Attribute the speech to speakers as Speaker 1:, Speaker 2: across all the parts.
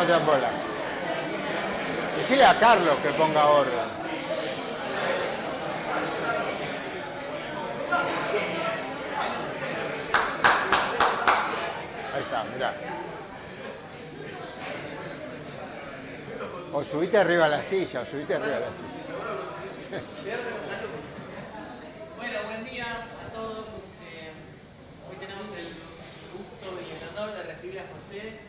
Speaker 1: muchas bolas. Decile a Carlos que ponga orden. Ahí está, mirá. O subite arriba a la silla, o subite arriba a la silla.
Speaker 2: Bueno, buen día a todos. Hoy tenemos el gusto y el honor de recibir a José.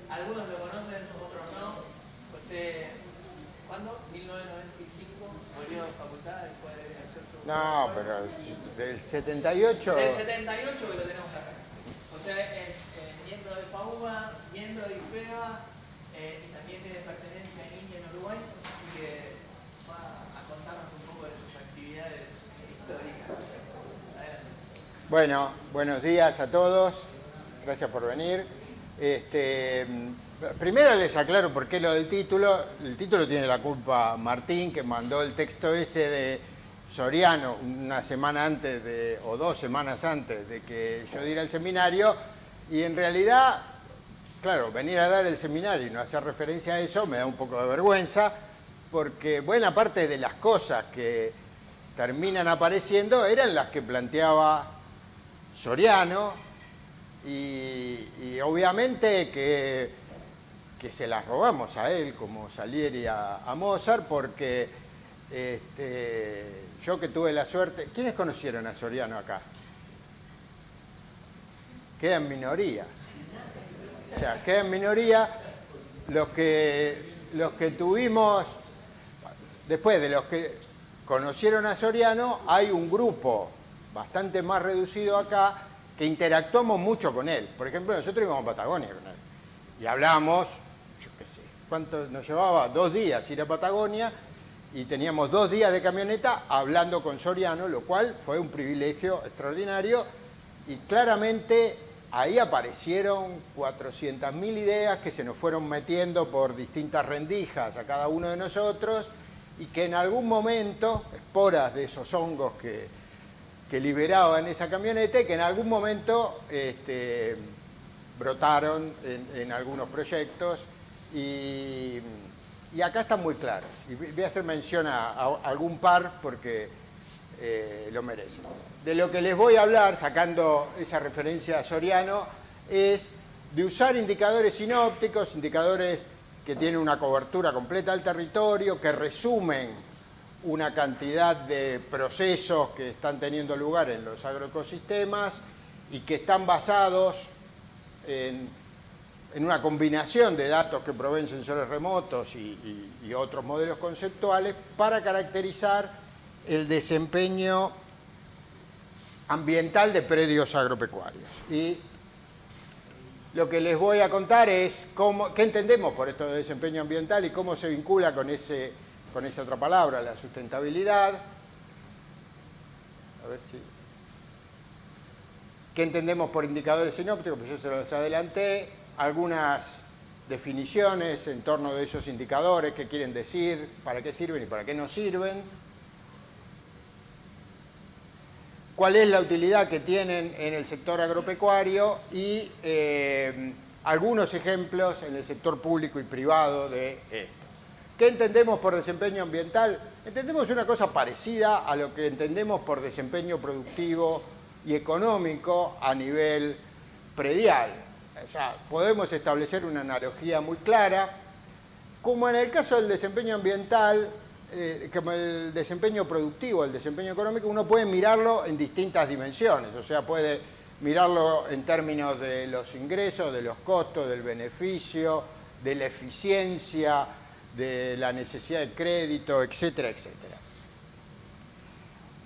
Speaker 2: Algunos lo conocen, otros no. José, ¿cuándo? 1995, volvió a facultad después de hacer su...
Speaker 1: No, pero del 78...
Speaker 2: Del 78 que lo tenemos acá. José es miembro de FAUBA, miembro de IFEBA y también tiene pertenencia en India, en Uruguay, así que va a contarnos un poco de sus actividades históricas. Adelante.
Speaker 1: Bueno, buenos días a todos. Gracias por venir. Primero les aclaro por qué lo del título. El título tiene la culpa Martín, que mandó el texto ese de Soriano una semana antes o 2 semanas antes de que yo diera el seminario. Y en realidad, claro, venir a dar el seminario y no hacer referencia a eso me da un poco de vergüenza, porque buena parte de las cosas que terminan apareciendo eran las que planteaba Soriano, y obviamente que se las robamos a él, como Salieri a Mozart, porque yo que tuve la suerte... ¿Quiénes conocieron a Soriano acá? Queda en minoría. O sea, queda en minoría los que tuvimos... Después de los que conocieron a Soriano, hay un grupo bastante más reducido acá que interactuamos mucho con él. Por ejemplo, nosotros íbamos a Patagonia con él y hablábamos, yo qué sé, ¿cuánto nos llevaba? 2 días ir a Patagonia, y teníamos 2 días de camioneta hablando con Soriano, lo cual fue un privilegio extraordinario, y claramente ahí aparecieron 400.000 ideas que se nos fueron metiendo por distintas rendijas a cada uno de nosotros, y que en algún momento, esporas de esos hongos que liberaban esa camioneta, y que en algún momento brotaron en algunos proyectos, y acá están muy claros. Y voy a hacer mención a algún par porque lo merecen. De lo que les voy a hablar, sacando esa referencia a Soriano, es de usar indicadores sinópticos, indicadores que tienen una cobertura completa del territorio, que resumen una cantidad de procesos que están teniendo lugar en los agroecosistemas y que están basados en una combinación de datos que proveen sensores remotos y otros modelos conceptuales para caracterizar el desempeño ambiental de predios agropecuarios. Y lo que les voy a contar es qué entendemos por esto de desempeño ambiental y cómo se vincula con esa otra palabra, la sustentabilidad. A ver si... ¿Qué entendemos por indicadores sinópticos? Pues yo se los adelanté. Algunas definiciones en torno de esos indicadores, qué quieren decir, para qué sirven y para qué no sirven. Cuál es la utilidad que tienen en el sector agropecuario y algunos ejemplos en el sector público y privado de esto. ¿Qué entendemos por desempeño ambiental? Entendemos una cosa parecida a lo que entendemos por desempeño productivo y económico a nivel predial. O sea, podemos establecer una analogía muy clara. Como en el caso del desempeño ambiental, como el desempeño productivo, el desempeño económico, uno puede mirarlo en distintas dimensiones. O sea, puede mirarlo en términos de los ingresos, de los costos, del beneficio, de la eficiencia, de la necesidad de crédito, etcétera, etcétera.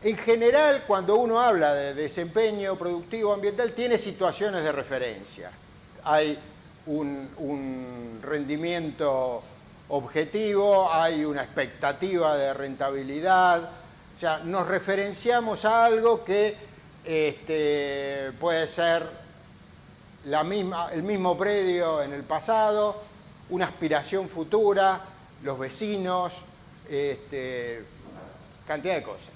Speaker 1: En general, cuando uno habla de desempeño productivo ambiental, tiene situaciones de referencia. Hay un rendimiento objetivo, hay una expectativa de rentabilidad, o sea, nos referenciamos a algo que puede ser el mismo predio en el pasado, una aspiración futura, los vecinos, cantidad de cosas.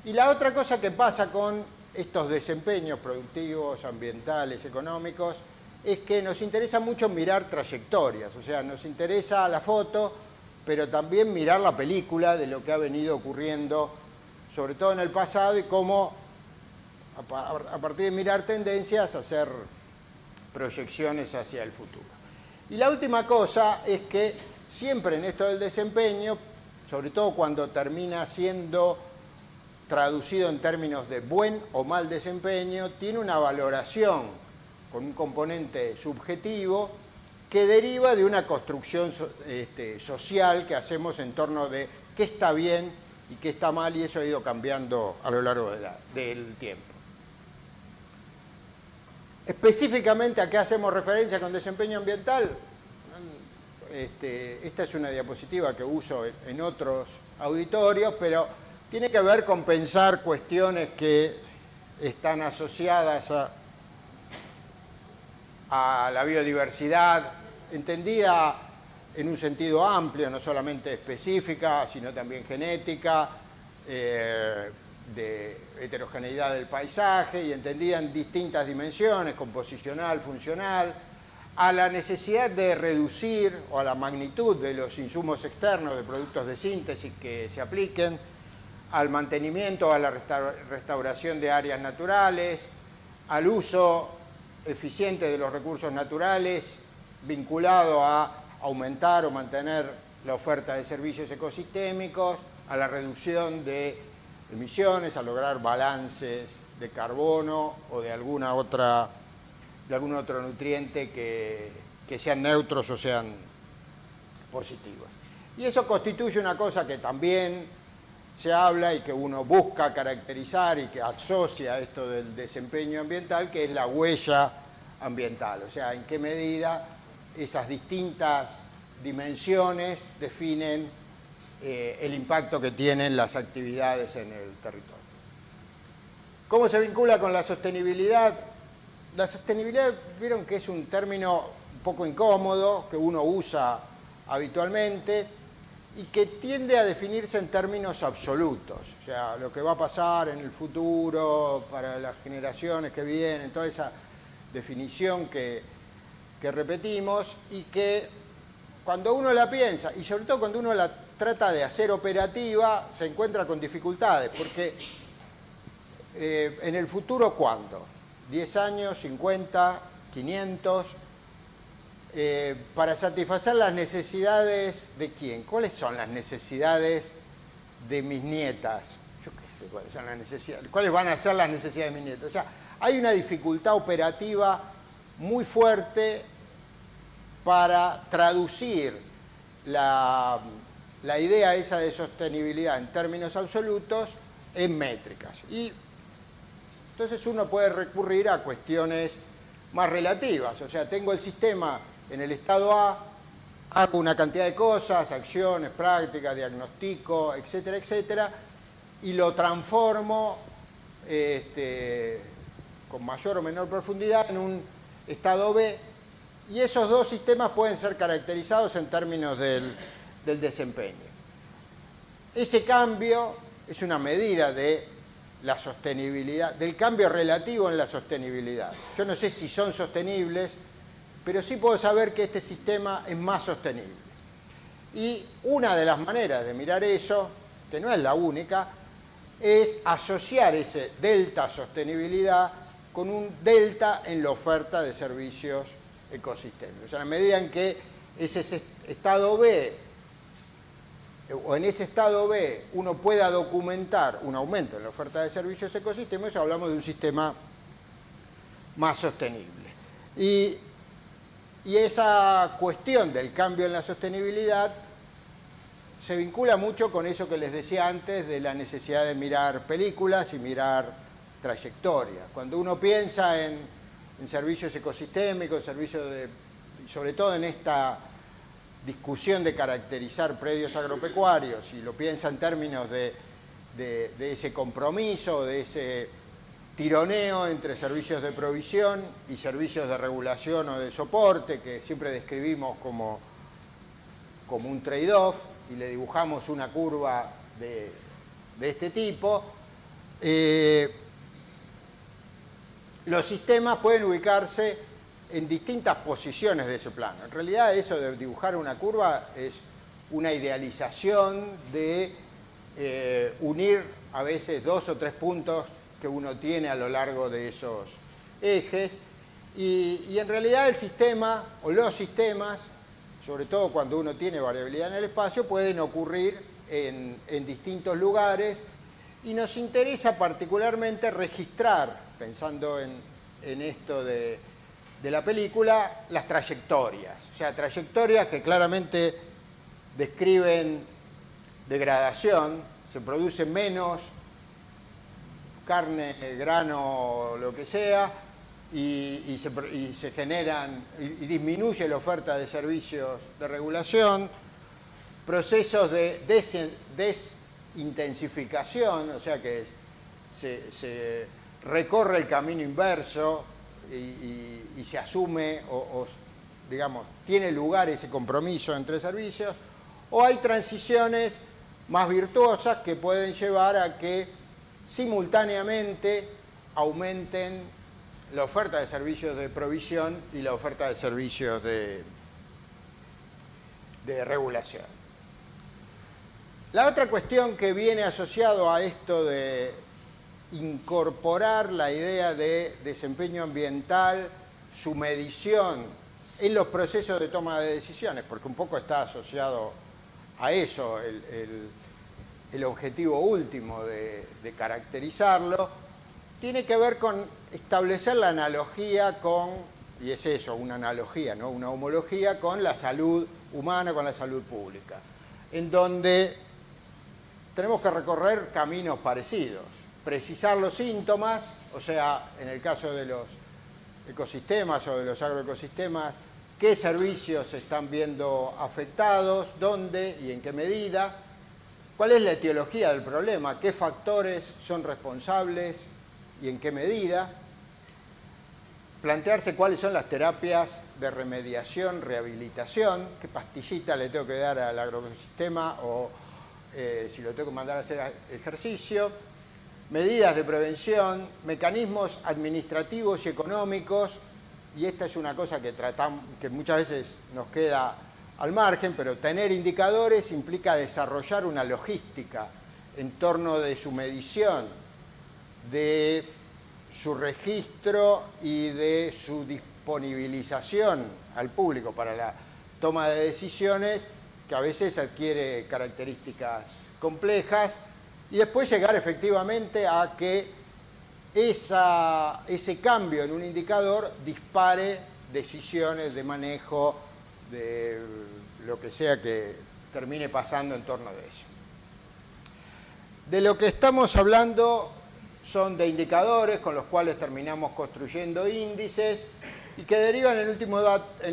Speaker 1: Y la otra cosa que pasa con estos desempeños productivos, ambientales, económicos, es que nos interesa mucho mirar trayectorias, o sea, nos interesa la foto, pero también mirar la película de lo que ha venido ocurriendo, sobre todo en el pasado, y cómo, a partir de mirar tendencias, hacer proyecciones hacia el futuro. Y la última cosa es que siempre en esto del desempeño, sobre todo cuando termina siendo traducido en términos de buen o mal desempeño, tiene una valoración con un componente subjetivo que deriva de una construcción social que hacemos en torno de qué está bien y qué está mal, y eso ha ido cambiando a lo largo del tiempo. Específicamente, ¿a qué hacemos referencia con desempeño ambiental? Esta es una diapositiva que uso en otros auditorios, pero tiene que ver con pensar cuestiones que están asociadas a la biodiversidad, entendida en un sentido amplio, no solamente específica, sino también genética, de heterogeneidad del paisaje, y entendida en distintas dimensiones, composicional, funcional, a la necesidad de reducir, o a la magnitud de los insumos externos de productos de síntesis que se apliquen, al mantenimiento, a la restauración de áreas naturales, al uso eficiente de los recursos naturales, vinculado a aumentar o mantener la oferta de servicios ecosistémicos, a la reducción de emisiones, a lograr balances de carbono o de algún otro nutriente que sean neutros o sean positivos. Y eso constituye una cosa que también se habla y que uno busca caracterizar y que asocia esto del desempeño ambiental, que es la huella ambiental. O sea, en qué medida esas distintas dimensiones definen el impacto que tienen las actividades en el territorio. ¿Cómo se vincula con la sostenibilidad? La sostenibilidad, vieron que es un término un poco incómodo, que uno usa habitualmente y que tiende a definirse en términos absolutos. O sea, lo que va a pasar en el futuro para las generaciones que vienen, toda esa definición que repetimos, y que cuando uno la piensa, y sobre todo cuando uno la trata de hacer operativa, se encuentra con dificultades, porque en el futuro, ¿cuándo? 10 años, 50, 500, para satisfacer las necesidades de quién. ¿Cuáles son las necesidades de mis nietas? Yo qué sé cuáles son las necesidades, cuáles van a ser las necesidades de mis nietas. O sea, hay una dificultad operativa muy fuerte para traducir la idea esa de sostenibilidad en términos absolutos en métricas. Y entonces uno puede recurrir a cuestiones más relativas. O sea, tengo el sistema en el estado A, hago una cantidad de cosas, acciones, prácticas, diagnostico, etcétera, etcétera, y lo transformo con mayor o menor profundidad en un estado B, y esos dos sistemas pueden ser caracterizados en términos del desempeño. Ese cambio es una medida de la sostenibilidad, del cambio relativo en la sostenibilidad. Yo no sé si son sostenibles, pero sí puedo saber que este sistema es más sostenible. Y una de las maneras de mirar eso, que no es la única, es asociar ese delta sostenibilidad con un delta en la oferta de servicios ecosistémicos. O sea, en la medida en que ese estado B, o en ese estado B, uno pueda documentar un aumento en la oferta de servicios ecosistémicos, hablamos de un sistema más sostenible. Y esa cuestión del cambio en la sostenibilidad se vincula mucho con eso que les decía antes de la necesidad de mirar películas y mirar trayectorias. Cuando uno piensa en servicios ecosistémicos, sobre todo en esta discusión de caracterizar predios agropecuarios, y lo piensa en términos de ese compromiso, de ese tironeo entre servicios de provisión y servicios de regulación o de soporte, que siempre describimos como un trade-off, y le dibujamos una curva de este tipo. Los sistemas pueden ubicarse en distintas posiciones de ese plano. En realidad eso de dibujar una curva es una idealización de unir a veces 2 o 3 puntos que uno tiene a lo largo de esos ejes, y en realidad el sistema o los sistemas, sobre todo cuando uno tiene variabilidad en el espacio, pueden ocurrir en distintos lugares, y nos interesa particularmente registrar, pensando en esto de la película, las trayectorias. O sea, trayectorias que claramente describen degradación, se produce menos carne, grano, lo que sea, y se generan, y disminuye la oferta de servicios de regulación, procesos de desintensificación, o sea que se recorre el camino inverso y se asume o, digamos, tiene lugar ese compromiso entre servicios, o hay transiciones más virtuosas que pueden llevar a que simultáneamente aumenten la oferta de servicios de provisión y la oferta de servicios de regulación. La otra cuestión que viene asociado a esto de incorporar la idea de desempeño ambiental, su medición en los procesos de toma de decisiones, porque un poco está asociado a eso el objetivo último de caracterizarlo, tiene que ver con establecer la analogía con, y es eso, una analogía, ¿no? Una homología con la salud humana, con la salud pública, en donde tenemos que recorrer caminos parecidos, precisar los síntomas, o sea, en el caso de los ecosistemas o de los agroecosistemas, qué servicios se están viendo afectados, dónde y en qué medida, cuál es la etiología del problema, qué factores son responsables y en qué medida, plantearse cuáles son las terapias de remediación, rehabilitación, qué pastillita le tengo que dar al agroecosistema o si lo tengo que mandar a hacer ejercicio, medidas de prevención, mecanismos administrativos y económicos, y esta es una cosa que tratamos, que muchas veces nos queda al margen, pero tener indicadores implica desarrollar una logística en torno de su medición, de su registro y de su disponibilización al público para la toma de decisiones, que a veces adquiere características complejas, y después llegar efectivamente a que ese cambio en un indicador dispare decisiones de manejo de lo que sea que termine pasando en torno de eso. De lo que estamos hablando son de indicadores con los cuales terminamos construyendo índices y que derivan en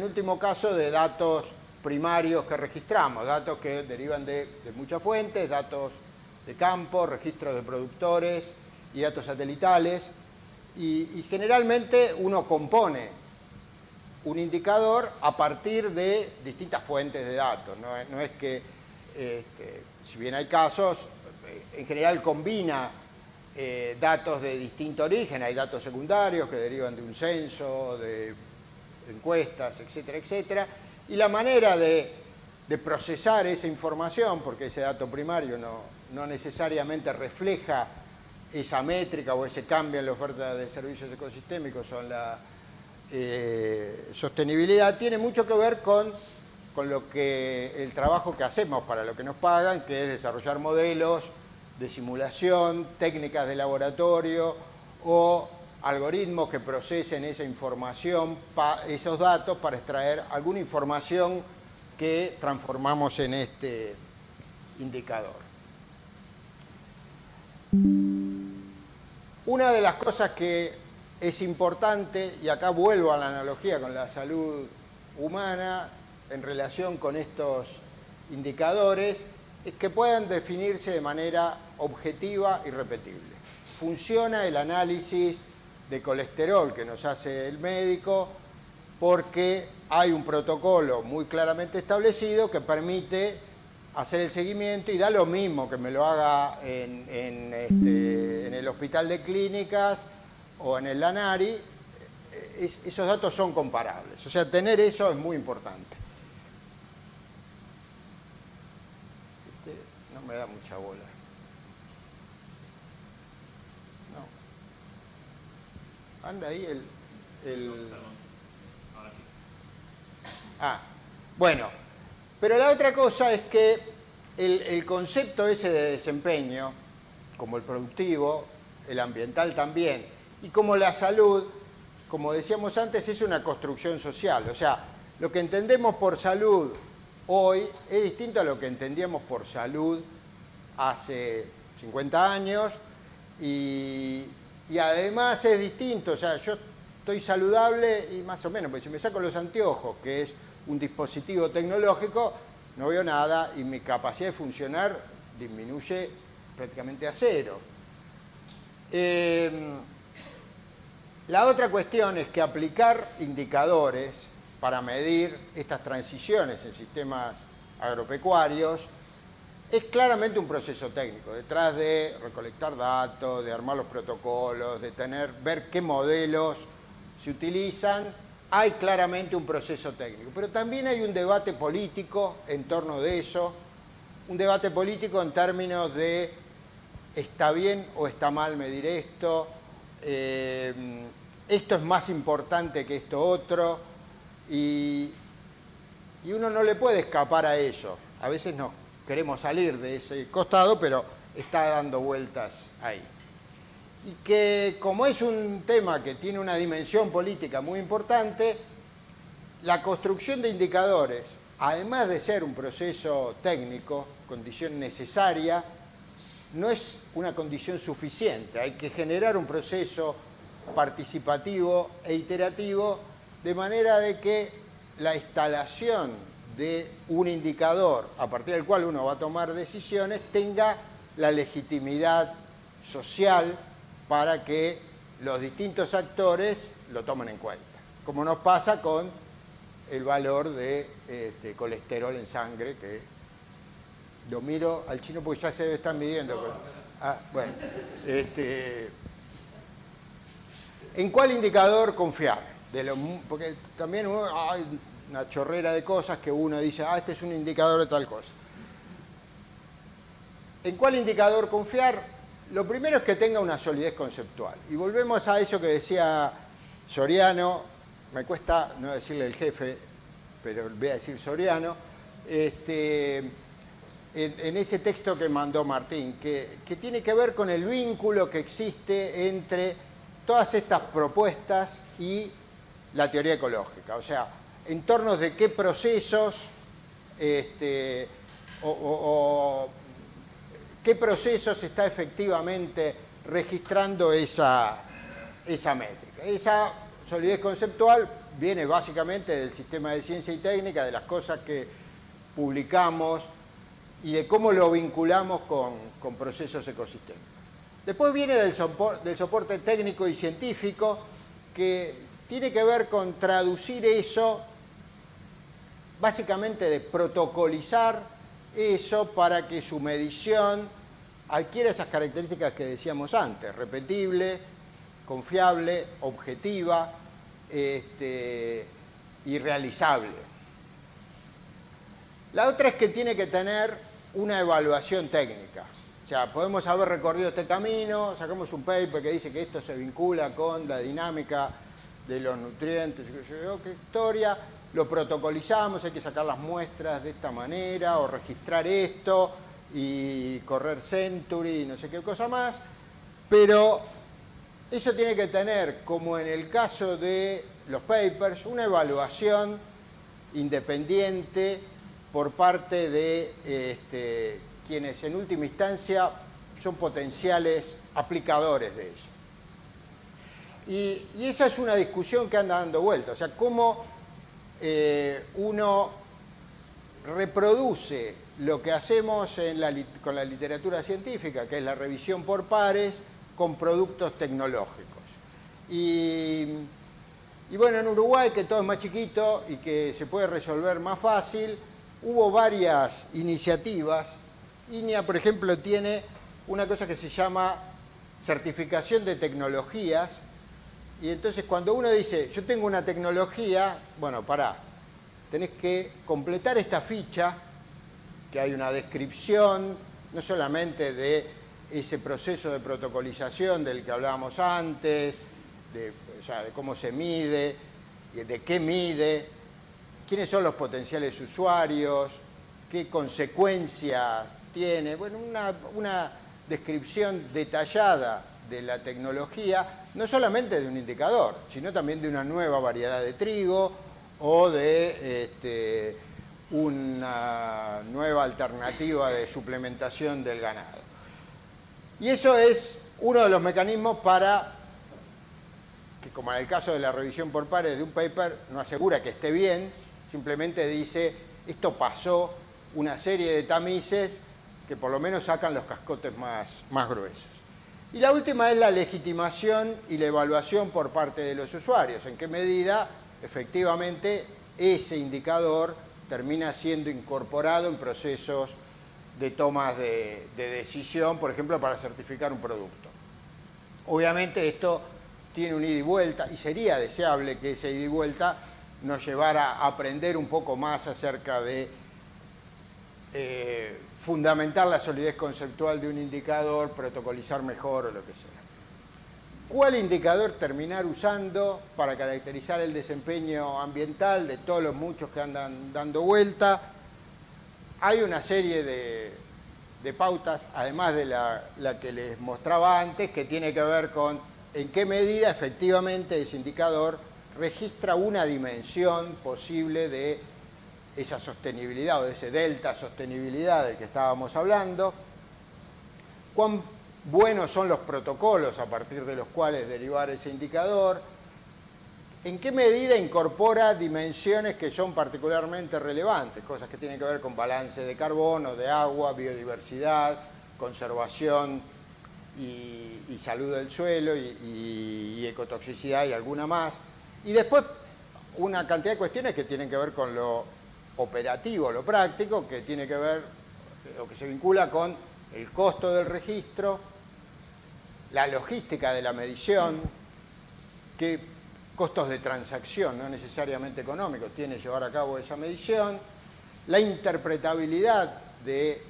Speaker 1: último caso de datos primarios que registramos, datos que derivan de muchas fuentes, datos de campo, registros de productores y datos satelitales, y generalmente uno compone un indicador a partir de distintas fuentes de datos. No es que, si bien hay casos, en general combina datos de distinto origen, hay datos secundarios que derivan de un censo, de encuestas, etcétera, etcétera, y la manera de procesar esa información, porque ese dato primario no necesariamente refleja esa métrica o ese cambio en la oferta de servicios ecosistémicos o en la sostenibilidad, tiene mucho que ver con el trabajo que hacemos para lo que nos pagan, que es desarrollar modelos de simulación, técnicas de laboratorio o algoritmos que procesen esa información, esos datos, para extraer alguna información que transformamos en este indicador. Una de las cosas que es importante, y acá vuelvo a la analogía con la salud humana en relación con estos indicadores, es que puedan definirse de manera objetiva y repetible. Funciona el análisis de colesterol que nos hace el médico porque hay un protocolo muy claramente establecido que permite hacer el seguimiento, y da lo mismo que me lo haga en el hospital de clínicas o en el LANARI. esos datos son comparables. O sea, tener eso es muy importante. No me da mucha bola. No. Anda ahí el... Ah, bueno. Pero la otra cosa es que el concepto ese de desempeño, como el productivo, el ambiental también, y como la salud, como decíamos antes, es una construcción social. O sea, lo que entendemos por salud hoy es distinto a lo que entendíamos por salud hace 50 años y además es distinto. O sea, yo estoy saludable y más o menos, porque si me saco los anteojos, que es un dispositivo tecnológico, no veo nada y mi capacidad de funcionar disminuye prácticamente a cero. La otra cuestión es que aplicar indicadores para medir estas transiciones en sistemas agropecuarios es claramente un proceso técnico, detrás de recolectar datos, de armar los protocolos, de ver qué modelos se utilizan, hay claramente un proceso técnico. Pero también hay un debate político en torno de eso, un debate político en términos de ¿está bien o está mal medir esto? Esto es más importante que esto otro, y uno no le puede escapar a eso. A veces no queremos salir de ese costado, pero está dando vueltas ahí. Y que como es un tema que tiene una dimensión política muy importante, la construcción de indicadores, además de ser un proceso técnico, condición necesaria, no es una condición suficiente. Hay que generar un proceso participativo e iterativo de manera de que la instalación de un indicador a partir del cual uno va a tomar decisiones tenga la legitimidad social para que los distintos actores lo tomen en cuenta. Como nos pasa con el valor de colesterol en sangre, que lo miro al chino porque ya se debe estar midiendo. No, bueno, ¿en cuál indicador confiar? Porque también hay una chorrera de cosas que uno dice, este es un indicador de tal cosa. ¿En cuál indicador confiar? Lo primero es que tenga una solidez conceptual. Y volvemos a eso que decía Soriano, me cuesta no decirle el jefe, pero voy a decir Soriano, en ese texto que mandó Martín, que tiene que ver con el vínculo que existe entre todas estas propuestas y la teoría ecológica. O sea, en torno de qué procesos qué procesos está efectivamente registrando esa métrica. Esa solidez conceptual viene básicamente del sistema de ciencia y técnica, de las cosas que publicamos y de cómo lo vinculamos con procesos ecosistémicos. Después viene del soporte técnico y científico, que tiene que ver con traducir eso, básicamente de protocolizar eso para que su medición adquiera esas características que decíamos antes: repetible, confiable, objetiva y realizable. La otra es que tiene que tener una evaluación técnica. O sea, podemos haber recorrido este camino, sacamos un paper que dice que esto se vincula con la dinámica de los nutrientes, qué historia, lo protocolizamos, hay que sacar las muestras de esta manera, o registrar esto, y correr Century, no sé qué cosa más, pero eso tiene que tener, como en el caso de los papers, una evaluación independiente por parte de quienes en última instancia son potenciales aplicadores de eso. Y esa es una discusión que anda dando vuelta, o sea, cómo uno reproduce lo que hacemos con la literatura científica, que es la revisión por pares, con productos tecnológicos. Y bueno, en Uruguay, que todo es más chiquito y que se puede resolver más fácil, hubo varias iniciativas. INEA, por ejemplo, tiene una cosa que se llama certificación de tecnologías, Y entonces cuando uno dice, yo tengo una tecnología, bueno, pará, tenés que completar esta ficha, que hay una descripción, no solamente de ese proceso de protocolización del que hablábamos antes, o sea, de cómo se mide, de qué mide, quiénes son los potenciales usuarios, qué consecuencias tiene, bueno, una descripción detallada de la tecnología, no solamente de un indicador, sino también de una nueva variedad de trigo o de una nueva alternativa de suplementación del ganado. Y eso es uno de los mecanismos para que, como en el caso de la revisión por pares de un paper, no asegura que esté bien, simplemente dice, esto pasó una serie de tamices que por lo menos sacan los cascotes más gruesos. Y la última es la legitimación y la evaluación por parte de los usuarios, en qué medida efectivamente ese indicador termina siendo incorporado en procesos de tomas de decisión, por ejemplo, para certificar un producto. Obviamente esto tiene un ida y vuelta, y sería deseable que ese ida y vuelta nos llevara a aprender un poco más acerca de fundamentar la solidez conceptual de un indicador, protocolizar mejor o lo que sea. ¿Cuál indicador terminar usando para caracterizar el desempeño ambiental de todos los muchos que andan dando vuelta? Hay una serie de pautas, además de la que les mostraba antes, que tiene que ver con en qué medida efectivamente ese indicador registra una dimensión posible de esa sostenibilidad o de ese delta sostenibilidad del que estábamos hablando, cuán buenos son los protocolos a partir de los cuales derivar ese indicador, en qué medida incorpora dimensiones que son particularmente relevantes, cosas que tienen que ver con balance de carbono, de agua, biodiversidad, conservación y salud del suelo y ecotoxicidad y alguna más. Y después una cantidad de cuestiones que tienen que ver con lo operativo, lo práctico, que tiene que ver, o que se vincula con el costo del registro, la logística de la medición, qué costos de transacción, no necesariamente económicos, tiene llevar a cabo esa medición, la interpretabilidad de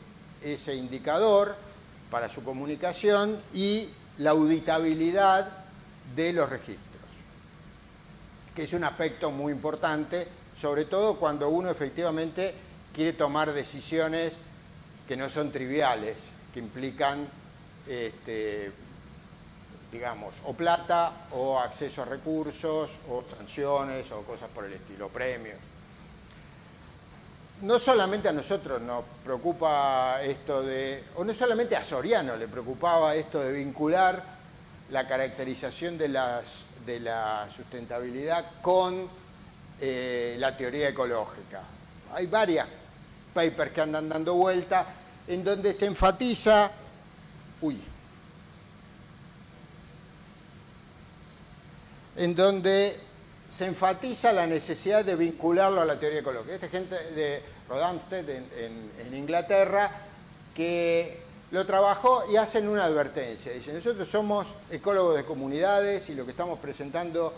Speaker 1: ese indicador para su comunicación y la auditabilidad de los registros, que es un aspecto muy importante, sobre todo cuando uno efectivamente quiere tomar decisiones que no son triviales, que implican, digamos, o plata, o acceso a recursos, o sanciones, o cosas por el estilo, premios. No solamente a nosotros nos preocupa esto o no solamente a Soriano le preocupaba esto de vincular la caracterización de la sustentabilidad con la teoría ecológica. Hay varias papers que andan dando vuelta en donde se enfatiza, la necesidad de vincularlo a la teoría ecológica. Esta gente de Rothamsted en Inglaterra que lo trabajó y hacen una advertencia. Dicen, nosotros somos ecólogos de comunidades y lo que estamos presentando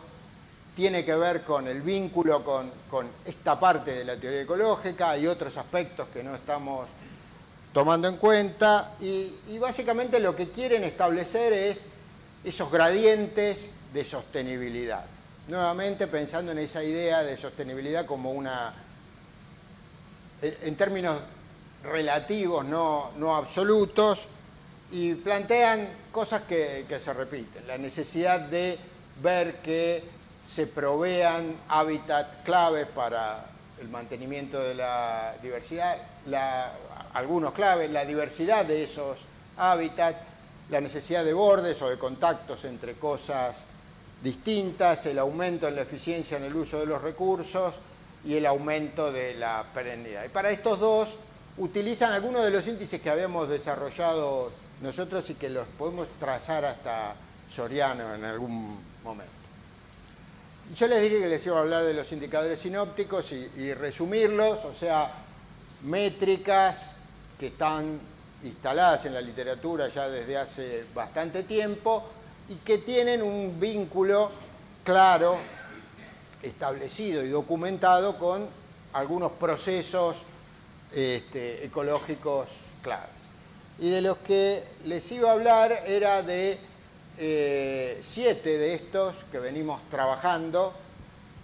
Speaker 1: tiene que ver con el vínculo con esta parte de la teoría ecológica y otros aspectos que no estamos tomando en cuenta y básicamente lo que quieren establecer es esos gradientes de sostenibilidad. Nuevamente pensando en esa idea de sostenibilidad como en términos relativos, no absolutos, y plantean cosas que se repiten. La necesidad de ver que se provean hábitats claves para el mantenimiento de la diversidad, algunos claves, la diversidad de esos hábitats, la necesidad de bordes o de contactos entre cosas distintas, el aumento en la eficiencia en el uso de los recursos y el aumento de la perennidad. Y para estos dos utilizan algunos de los índices que habíamos desarrollado nosotros y que los podemos trazar hasta Soriano en algún momento. Yo les dije que les iba a hablar de los indicadores sinópticos y resumirlos, o sea, métricas que están instaladas en la literatura ya desde hace bastante tiempo y que tienen un vínculo claro, establecido y documentado con algunos procesos ecológicos claves. Y de los que les iba a hablar era de 7 de estos que venimos trabajando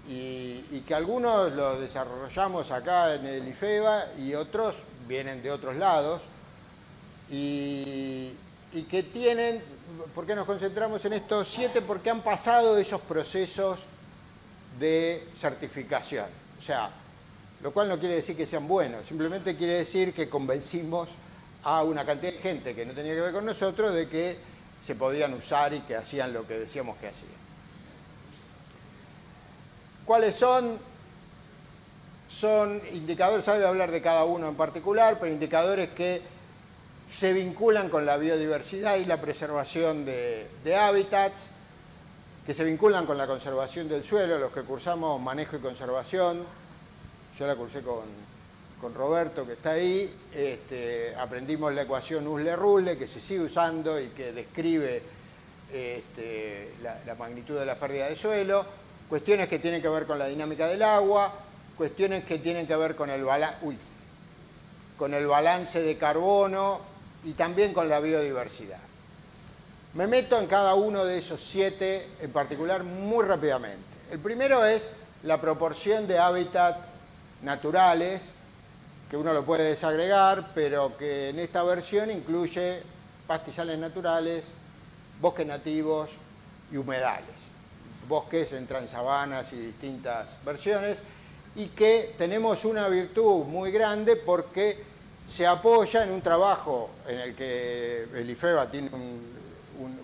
Speaker 1: y que algunos los desarrollamos acá en el IFEBA y otros vienen de otros lados y que tienen, ¿por qué nos concentramos en estos 7? Porque han pasado esos procesos de certificación. O sea, lo cual no quiere decir que sean buenos, simplemente quiere decir que convencimos a una cantidad de gente que no tenía que ver con nosotros de que se podían usar y que hacían lo que decíamos que hacían. ¿Cuáles son? Son indicadores, sabe hablar de cada uno en particular, pero indicadores que se vinculan con la biodiversidad y la preservación de hábitats, que se vinculan con la conservación del suelo, los que cursamos manejo y conservación. Yo la cursé con Roberto, que está ahí. Aprendimos la ecuación Usler-Ruhle, que se sigue usando y que describe la magnitud de la pérdida de suelo. Cuestiones que tienen que ver con la dinámica del agua, cuestiones que tienen que ver con el balance de carbono y también con la biodiversidad. Me meto en cada uno de esos 7 en particular muy rápidamente. El primero es la proporción de hábitat naturales, que uno lo puede desagregar, pero que en esta versión incluye pastizales naturales, bosques nativos y humedales. Bosques entran en sabanas y distintas versiones, y que tenemos una virtud muy grande porque se apoya en un trabajo en el que el IFEBA tiene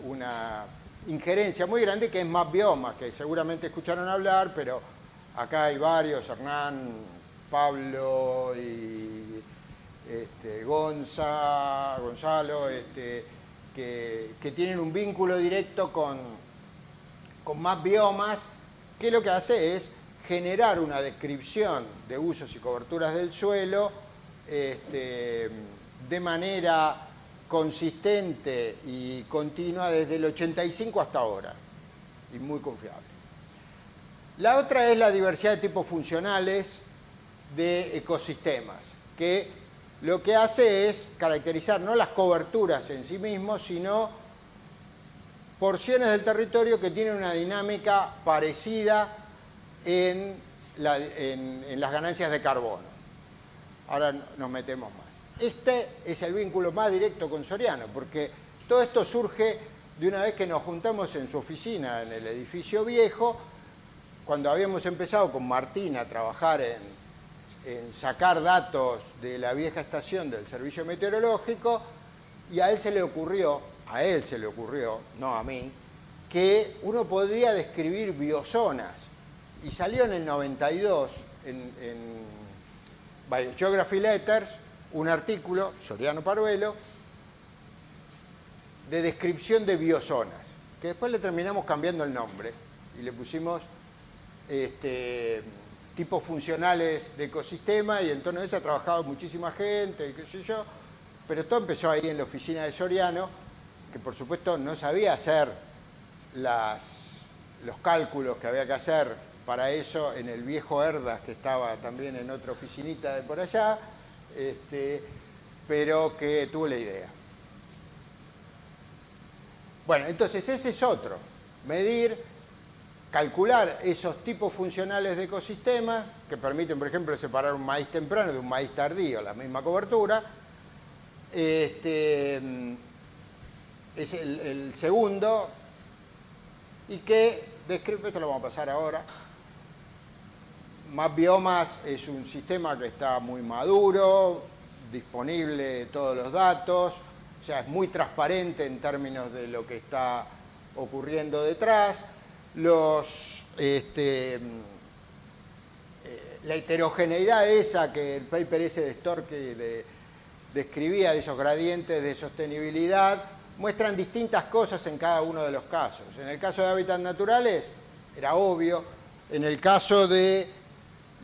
Speaker 1: una injerencia muy grande, que es MapBiomas, que seguramente escucharon hablar, pero acá hay varios, Hernán, Pablo y Gonzalo, que tienen un vínculo directo con MapBiomas, que lo que hace es generar una descripción de usos y coberturas del suelo de manera consistente y continua desde el 85 hasta ahora, y muy confiable. La otra es la diversidad de tipos funcionales de ecosistemas, que lo que hace es caracterizar no las coberturas en sí mismos, sino porciones del territorio que tienen una dinámica parecida en las ganancias de carbono. Ahora nos metemos más. Este es el vínculo más directo con Soriano, porque todo esto surge de una vez que nos juntamos en su oficina, en el edificio viejo, cuando habíamos empezado con Martín a trabajar en sacar datos de la vieja estación del servicio meteorológico, y a él se le ocurrió, no a mí, que uno podría describir biozonas. Y salió en el 92 en Biogeography Letters un artículo, Soriano Parvelo, de descripción de biozonas, que después le terminamos cambiando el nombre y le pusimos tipos funcionales de ecosistema, y en torno a eso ha trabajado muchísima gente, y qué sé yo, pero todo empezó ahí en la oficina de Soriano, que por supuesto no sabía hacer los cálculos que había que hacer para eso en el viejo Herdas, que estaba también en otra oficinita de por allá, pero que tuvo la idea. Bueno, entonces ese es otro, medir, calcular esos tipos funcionales de ecosistemas que permiten, por ejemplo, separar un maíz temprano de un maíz tardío, la misma cobertura. Es el segundo, y que describe, esto lo vamos a pasar ahora. MapBiomas es un sistema que está muy maduro, disponible todos los datos, o sea, es muy transparente en términos de lo que está ocurriendo detrás. La heterogeneidad esa que el paper ese de Storke describía, de esos gradientes de sostenibilidad, muestran distintas cosas en cada uno de los casos. En el caso de hábitats naturales, era obvio. En el caso de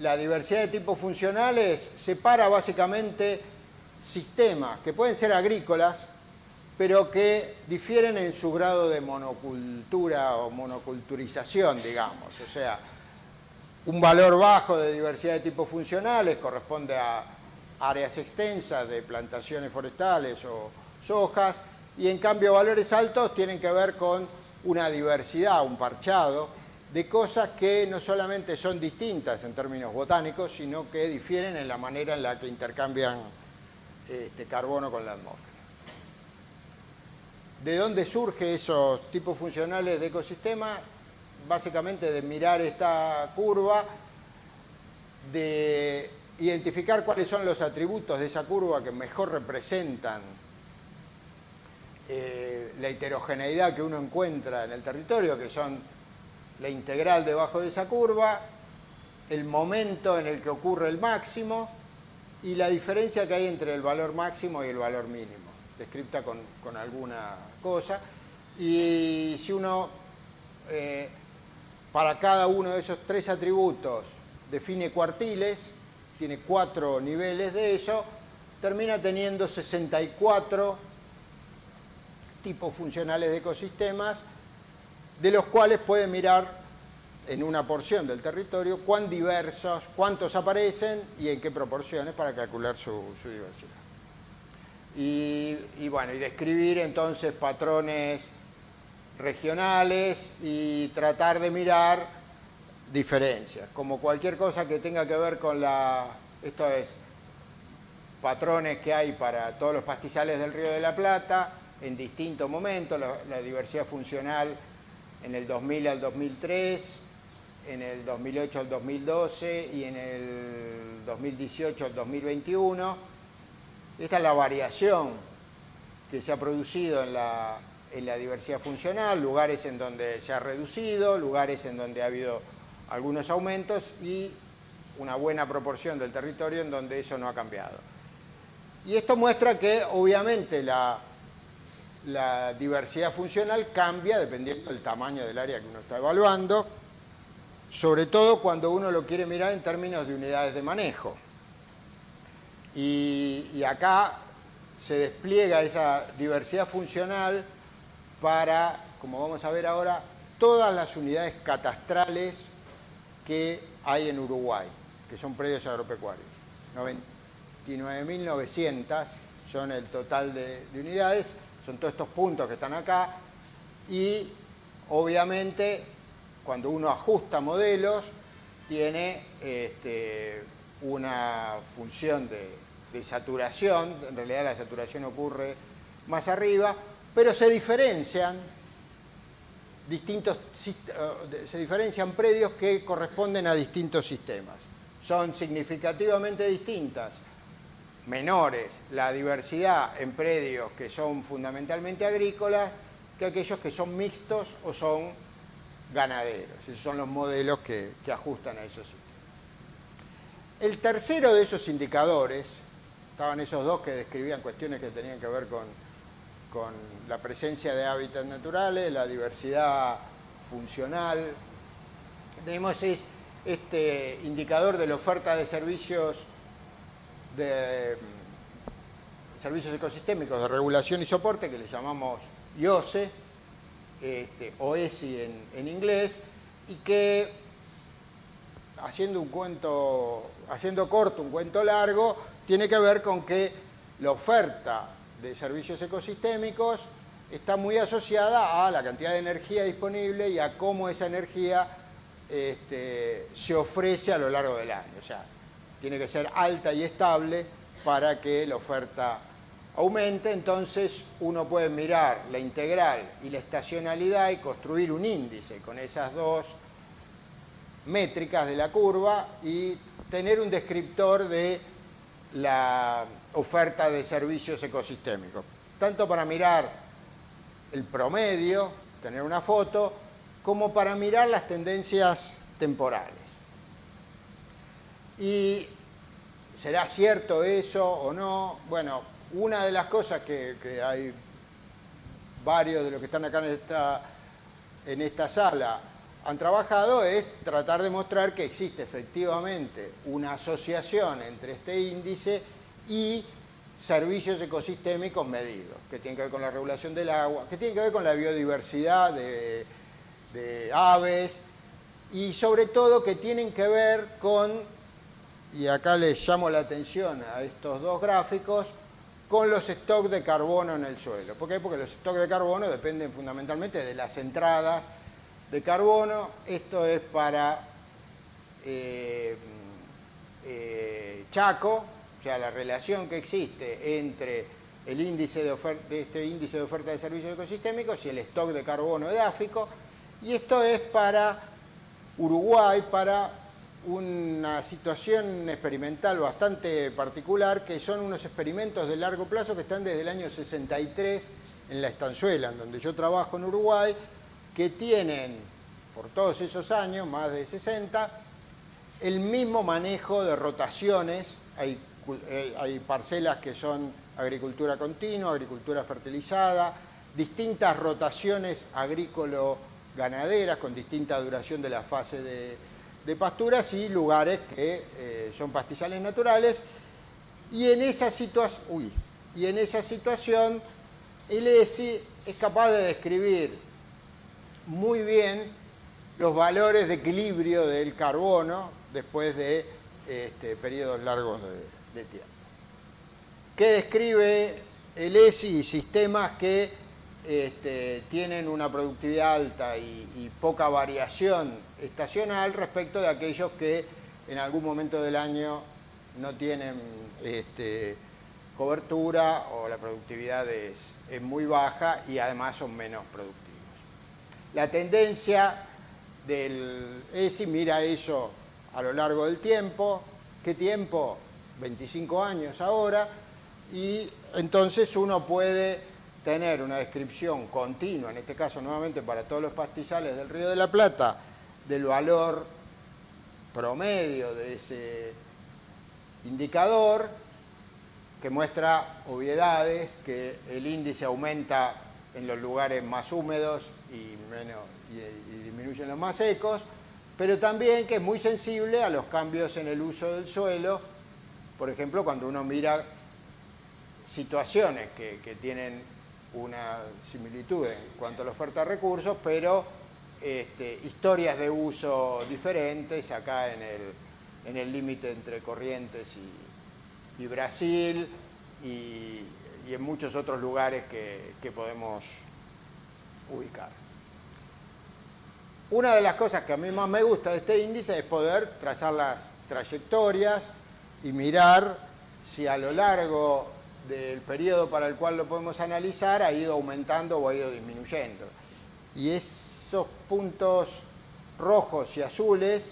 Speaker 1: la diversidad de tipos funcionales, separa básicamente sistemas que pueden ser agrícolas, pero que difieren en su grado de monocultura o monoculturización, digamos. O sea, un valor bajo de diversidad de tipos funcionales corresponde a áreas extensas de plantaciones forestales o sojas, y en cambio valores altos tienen que ver con una diversidad, un parchado, de cosas que no solamente son distintas en términos botánicos, sino que difieren en la manera en la que intercambian carbono con la atmósfera. ¿De dónde surgen esos tipos funcionales de ecosistema? Básicamente de mirar esta curva, de identificar cuáles son los atributos de esa curva que mejor representan la heterogeneidad que uno encuentra en el territorio, que son la integral debajo de esa curva, el momento en el que ocurre el máximo y la diferencia que hay entre el valor máximo y el valor mínimo, descrita con alguna cosa. Y si uno, para cada uno de esos tres atributos, define cuartiles, tiene 4 niveles de eso, termina teniendo 64 tipos funcionales de ecosistemas, de los cuales puede mirar en una porción del territorio cuán diversos, cuántos aparecen y en qué proporciones para calcular su diversidad. Y bueno, y describir entonces patrones regionales y tratar de mirar diferencias, como cualquier cosa que tenga que ver con esto es patrones que hay para todos los pastizales del Río de la Plata en distintos momentos, la diversidad funcional en el 2000 al 2003, en el 2008 al 2012 y en el 2018 al 2021. Esta es la variación que se ha producido en la diversidad funcional, lugares en donde se ha reducido, lugares en donde ha habido algunos aumentos y una buena proporción del territorio en donde eso no ha cambiado. Y esto muestra que obviamente la diversidad funcional cambia dependiendo del tamaño del área que uno está evaluando, sobre todo cuando uno lo quiere mirar en términos de unidades de manejo. Y acá se despliega esa diversidad funcional para, como vamos a ver ahora, todas las unidades catastrales que hay en Uruguay, que son predios agropecuarios. 99.900 son el total de unidades, son todos estos puntos que están acá, y obviamente cuando uno ajusta modelos tiene una función de saturación, en realidad la saturación ocurre más arriba, pero se diferencian predios que corresponden a distintos sistemas. Son significativamente distintas, menores, la diversidad en predios que son fundamentalmente agrícolas que aquellos que son mixtos o son ganaderos. Esos son los modelos que ajustan a esos sistemas. El tercero de esos indicadores, estaban esos dos que describían cuestiones que tenían que ver con la presencia de hábitats naturales, la diversidad funcional. Tenemos este indicador de la oferta de servicios ecosistémicos de regulación y soporte, que le llamamos IOSE, OESI en inglés, y que, haciendo corto un cuento largo, tiene que ver con que la oferta de servicios ecosistémicos está muy asociada a la cantidad de energía disponible y a cómo esa energía se ofrece a lo largo del año. O sea, tiene que ser alta y estable para que la oferta aumente. Entonces uno puede mirar la integral y la estacionalidad y construir un índice con esas dos métricas de la curva y tener un descriptor de la oferta de servicios ecosistémicos, tanto para mirar el promedio, tener una foto, como para mirar las tendencias temporales. ¿Y será cierto eso o no? Bueno, una de las cosas que hay varios de los que están acá en esta sala han trabajado es tratar de mostrar que existe efectivamente una asociación entre este índice y servicios ecosistémicos medidos, que tienen que ver con la regulación del agua, que tienen que ver con la biodiversidad de aves y sobre todo que tienen que ver con, y acá les llamo la atención a estos dos gráficos, con los stocks de carbono en el suelo. ¿Por qué? Porque los stocks de carbono dependen fundamentalmente de las entradas de carbono. Esto es para Chaco, o sea, la relación que existe entre el índice de este índice de oferta de servicios ecosistémicos y el stock de carbono edáfico. Y esto es para Uruguay, para una situación experimental bastante particular, que son unos experimentos de largo plazo que están desde el año 63 en la Estanzuela, en donde yo trabajo en Uruguay, que tienen, por todos esos años, más de 60, el mismo manejo de rotaciones. Hay parcelas que son agricultura continua, agricultura fertilizada, distintas rotaciones agrícola-ganaderas con distinta duración de la fase de pasturas y lugares que son pastizales naturales. Y en esa situación, el ESI es capaz de describir muy bien los valores de equilibrio del carbono después de periodos largos de tiempo. ¿Qué describe el ESI? Sistemas que tienen una productividad alta y poca variación estacional respecto de aquellos que en algún momento del año no tienen cobertura o la productividad es muy baja y además son menos productivos. La tendencia del ESI mira eso a lo largo del tiempo. ¿Qué tiempo? 25 años ahora. Y entonces uno puede tener una descripción continua, en este caso nuevamente para todos los pastizales del Río de la Plata, del valor promedio de ese indicador, que muestra obviedades, que el índice aumenta en los lugares más húmedos y disminuye en los más secos, pero también que es muy sensible a los cambios en el uso del suelo. Por ejemplo, cuando uno mira situaciones que tienen una similitud en cuanto a la oferta de recursos, pero historias de uso diferentes, acá en el límite entre Corrientes y Brasil y en muchos otros lugares que podemos ubicar. Una de las cosas que a mí más me gusta de este índice es poder trazar las trayectorias y mirar si a lo largo del periodo para el cual lo podemos analizar ha ido aumentando o ha ido disminuyendo. Y esos puntos rojos y azules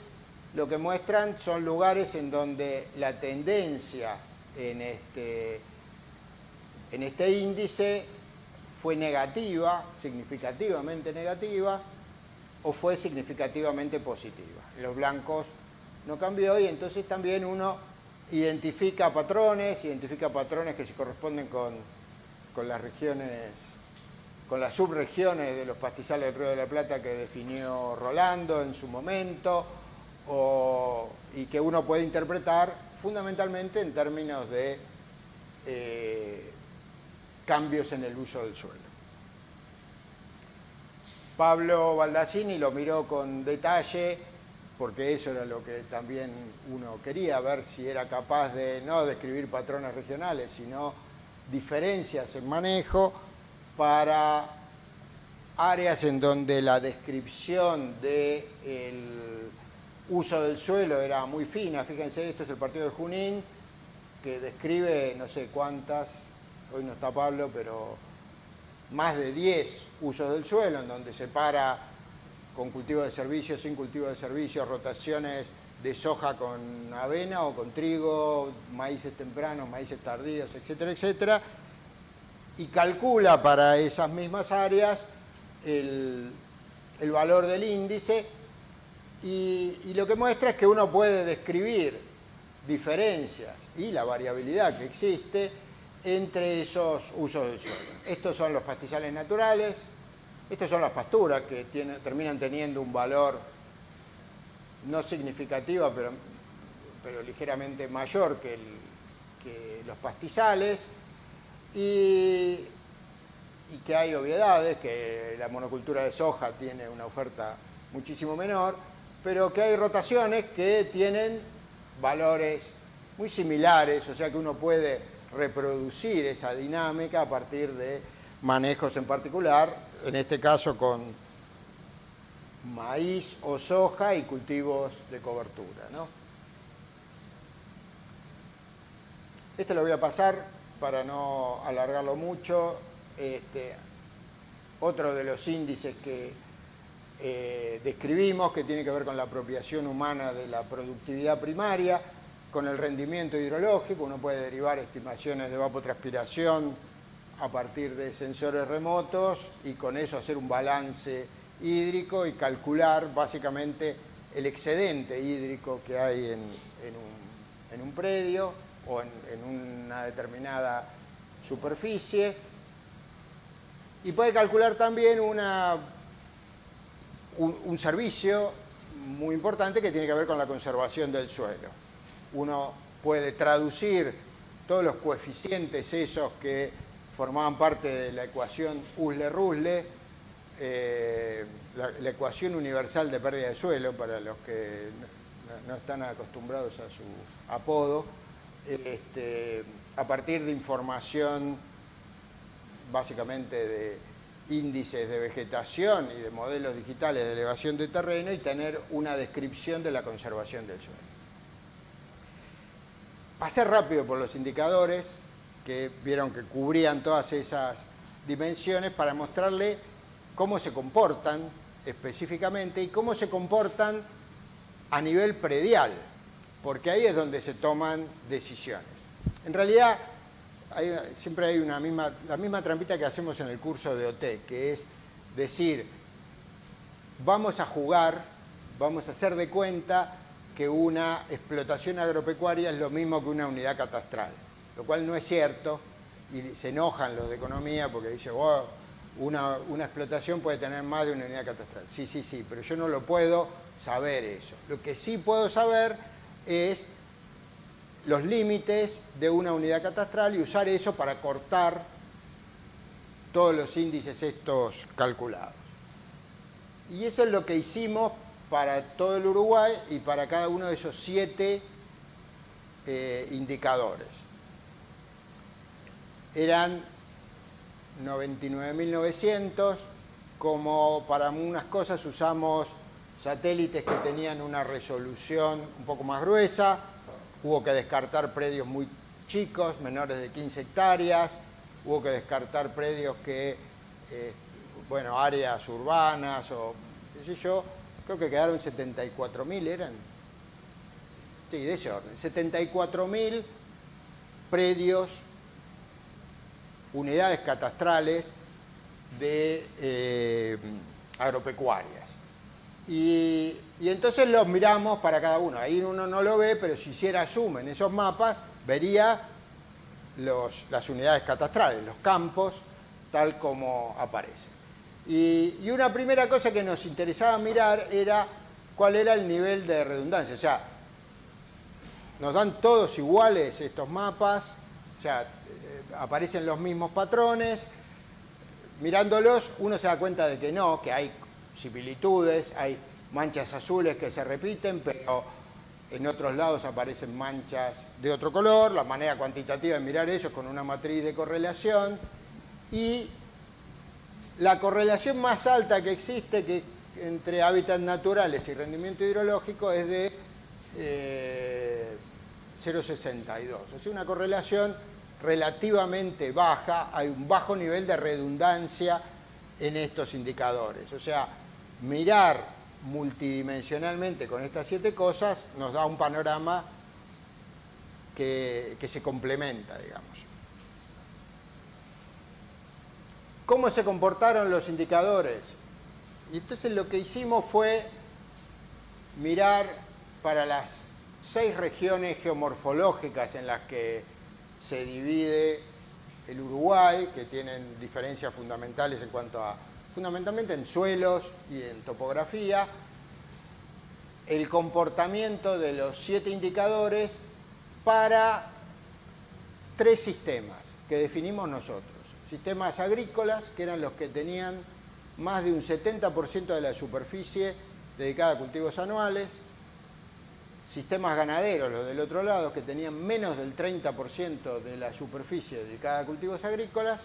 Speaker 1: lo que muestran son lugares en donde la tendencia en este índice fue negativa, significativamente negativa, o fue significativamente positiva. Los blancos no cambió y entonces también uno identifica patrones que se corresponden con las regiones, con las subregiones de los pastizales del Río de la Plata que definió Rolando en su momento, y que uno puede interpretar fundamentalmente en términos de cambios en el uso del suelo. Pablo Baldassini lo miró con detalle, porque eso era lo que también uno quería, ver si era capaz de no describir patrones regionales, sino diferencias en manejo para áreas en donde la descripción del uso del suelo era muy fina. Fíjense, esto es el partido de Junín, que describe no sé cuántas, hoy no está Pablo, pero más de 10 usos del suelo, en donde separa con cultivo de servicio, sin cultivo de servicio, rotaciones de soja con avena o con trigo, maíces tempranos, maíces tardíos, etcétera, etcétera, y calcula para esas mismas áreas el valor del índice, y lo que muestra es que uno puede describir diferencias y la variabilidad que existe entre esos usos del suelo. Estos son los pastizales naturales, estas son las pasturas que terminan teniendo un valor no significativo, pero ligeramente mayor que que los pastizales, y que hay obviedades, que la monocultura de soja tiene una oferta muchísimo menor, pero que hay rotaciones que tienen valores muy similares, o sea que uno puede reproducir esa dinámica a partir de manejos en particular, en este caso con maíz o soja y cultivos de cobertura, ¿no? Este lo voy a pasar para no alargarlo mucho. Otro de los índices que describimos, que tiene que ver con la apropiación humana de la productividad primaria, con el rendimiento hidrológico. Uno puede derivar estimaciones de evapotranspiración a partir de sensores remotos y con eso hacer un balance hídrico y calcular básicamente el excedente hídrico que hay en un predio o en una determinada superficie. Y puede calcular también un servicio muy importante que tiene que ver con la conservación del suelo. Uno puede traducir todos los coeficientes esos que formaban parte de la ecuación Usler-Rusle, la ecuación universal de pérdida de suelo, para los que no están acostumbrados a su apodo, a partir de información básicamente de índices de vegetación y de modelos digitales de elevación de terreno, y tener una descripción de la conservación del suelo. Pasé rápido por los indicadores, que vieron que cubrían todas esas dimensiones, para mostrarle cómo se comportan específicamente y cómo se comportan a nivel predial, porque ahí es donde se toman decisiones. En realidad, siempre hay la misma trampita que hacemos en el curso de OT, que es decir, vamos a jugar, vamos a hacer de cuenta que una explotación agropecuaria es lo mismo que una unidad catastral, lo cual no es cierto, y se enojan los de economía porque dicen, oh, una explotación puede tener más de una unidad catastral. Sí, pero yo no lo puedo saber eso. Lo que sí puedo saber es los límites de una unidad catastral y usar eso para cortar todos los índices estos calculados. Y eso es lo que hicimos para todo el Uruguay y para cada uno de esos 7 indicadores. Eran 99.900, como para unas cosas usamos satélites que tenían una resolución un poco más gruesa. Hubo que descartar predios muy chicos, menores de 15 hectáreas. Hubo que descartar predios que, áreas urbanas o qué sé yo. Creo que quedaron 74.000, ¿eran? Sí, de ese orden. 74.000 predios, unidades catastrales de agropecuarias. Y entonces los miramos para cada uno. Ahí uno no lo ve, pero si hiciera zoom en esos mapas, vería las unidades catastrales, los campos, tal como aparecen. Y una primera cosa que nos interesaba mirar era cuál era el nivel de redundancia. O sea, nos dan todos iguales estos mapas, o sea, aparecen los mismos patrones. Mirándolos, uno se da cuenta de que no, que hay similitudes, hay manchas azules que se repiten, pero en otros lados aparecen manchas de otro color. La manera cuantitativa de mirar eso es con una matriz de correlación, y la correlación más alta que existe entre hábitats naturales y rendimiento hidrológico es de 0,62. O sea, una correlación relativamente baja. Hay un bajo nivel de redundancia en estos indicadores. O sea, mirar multidimensionalmente con estas 7 cosas nos da un panorama que se complementa, digamos. ¿Cómo se comportaron los indicadores? Y entonces lo que hicimos fue mirar para las 6 regiones geomorfológicas en las que se divide el Uruguay, que tienen diferencias fundamentales en cuanto a, fundamentalmente en suelos y en topografía, el comportamiento de los 7 indicadores para tres sistemas que definimos nosotros. Sistemas agrícolas, que eran los que tenían más de un 70% de la superficie dedicada a cultivos anuales. Sistemas ganaderos, los del otro lado, que tenían menos del 30% de la superficie dedicada a cultivos agrícolas.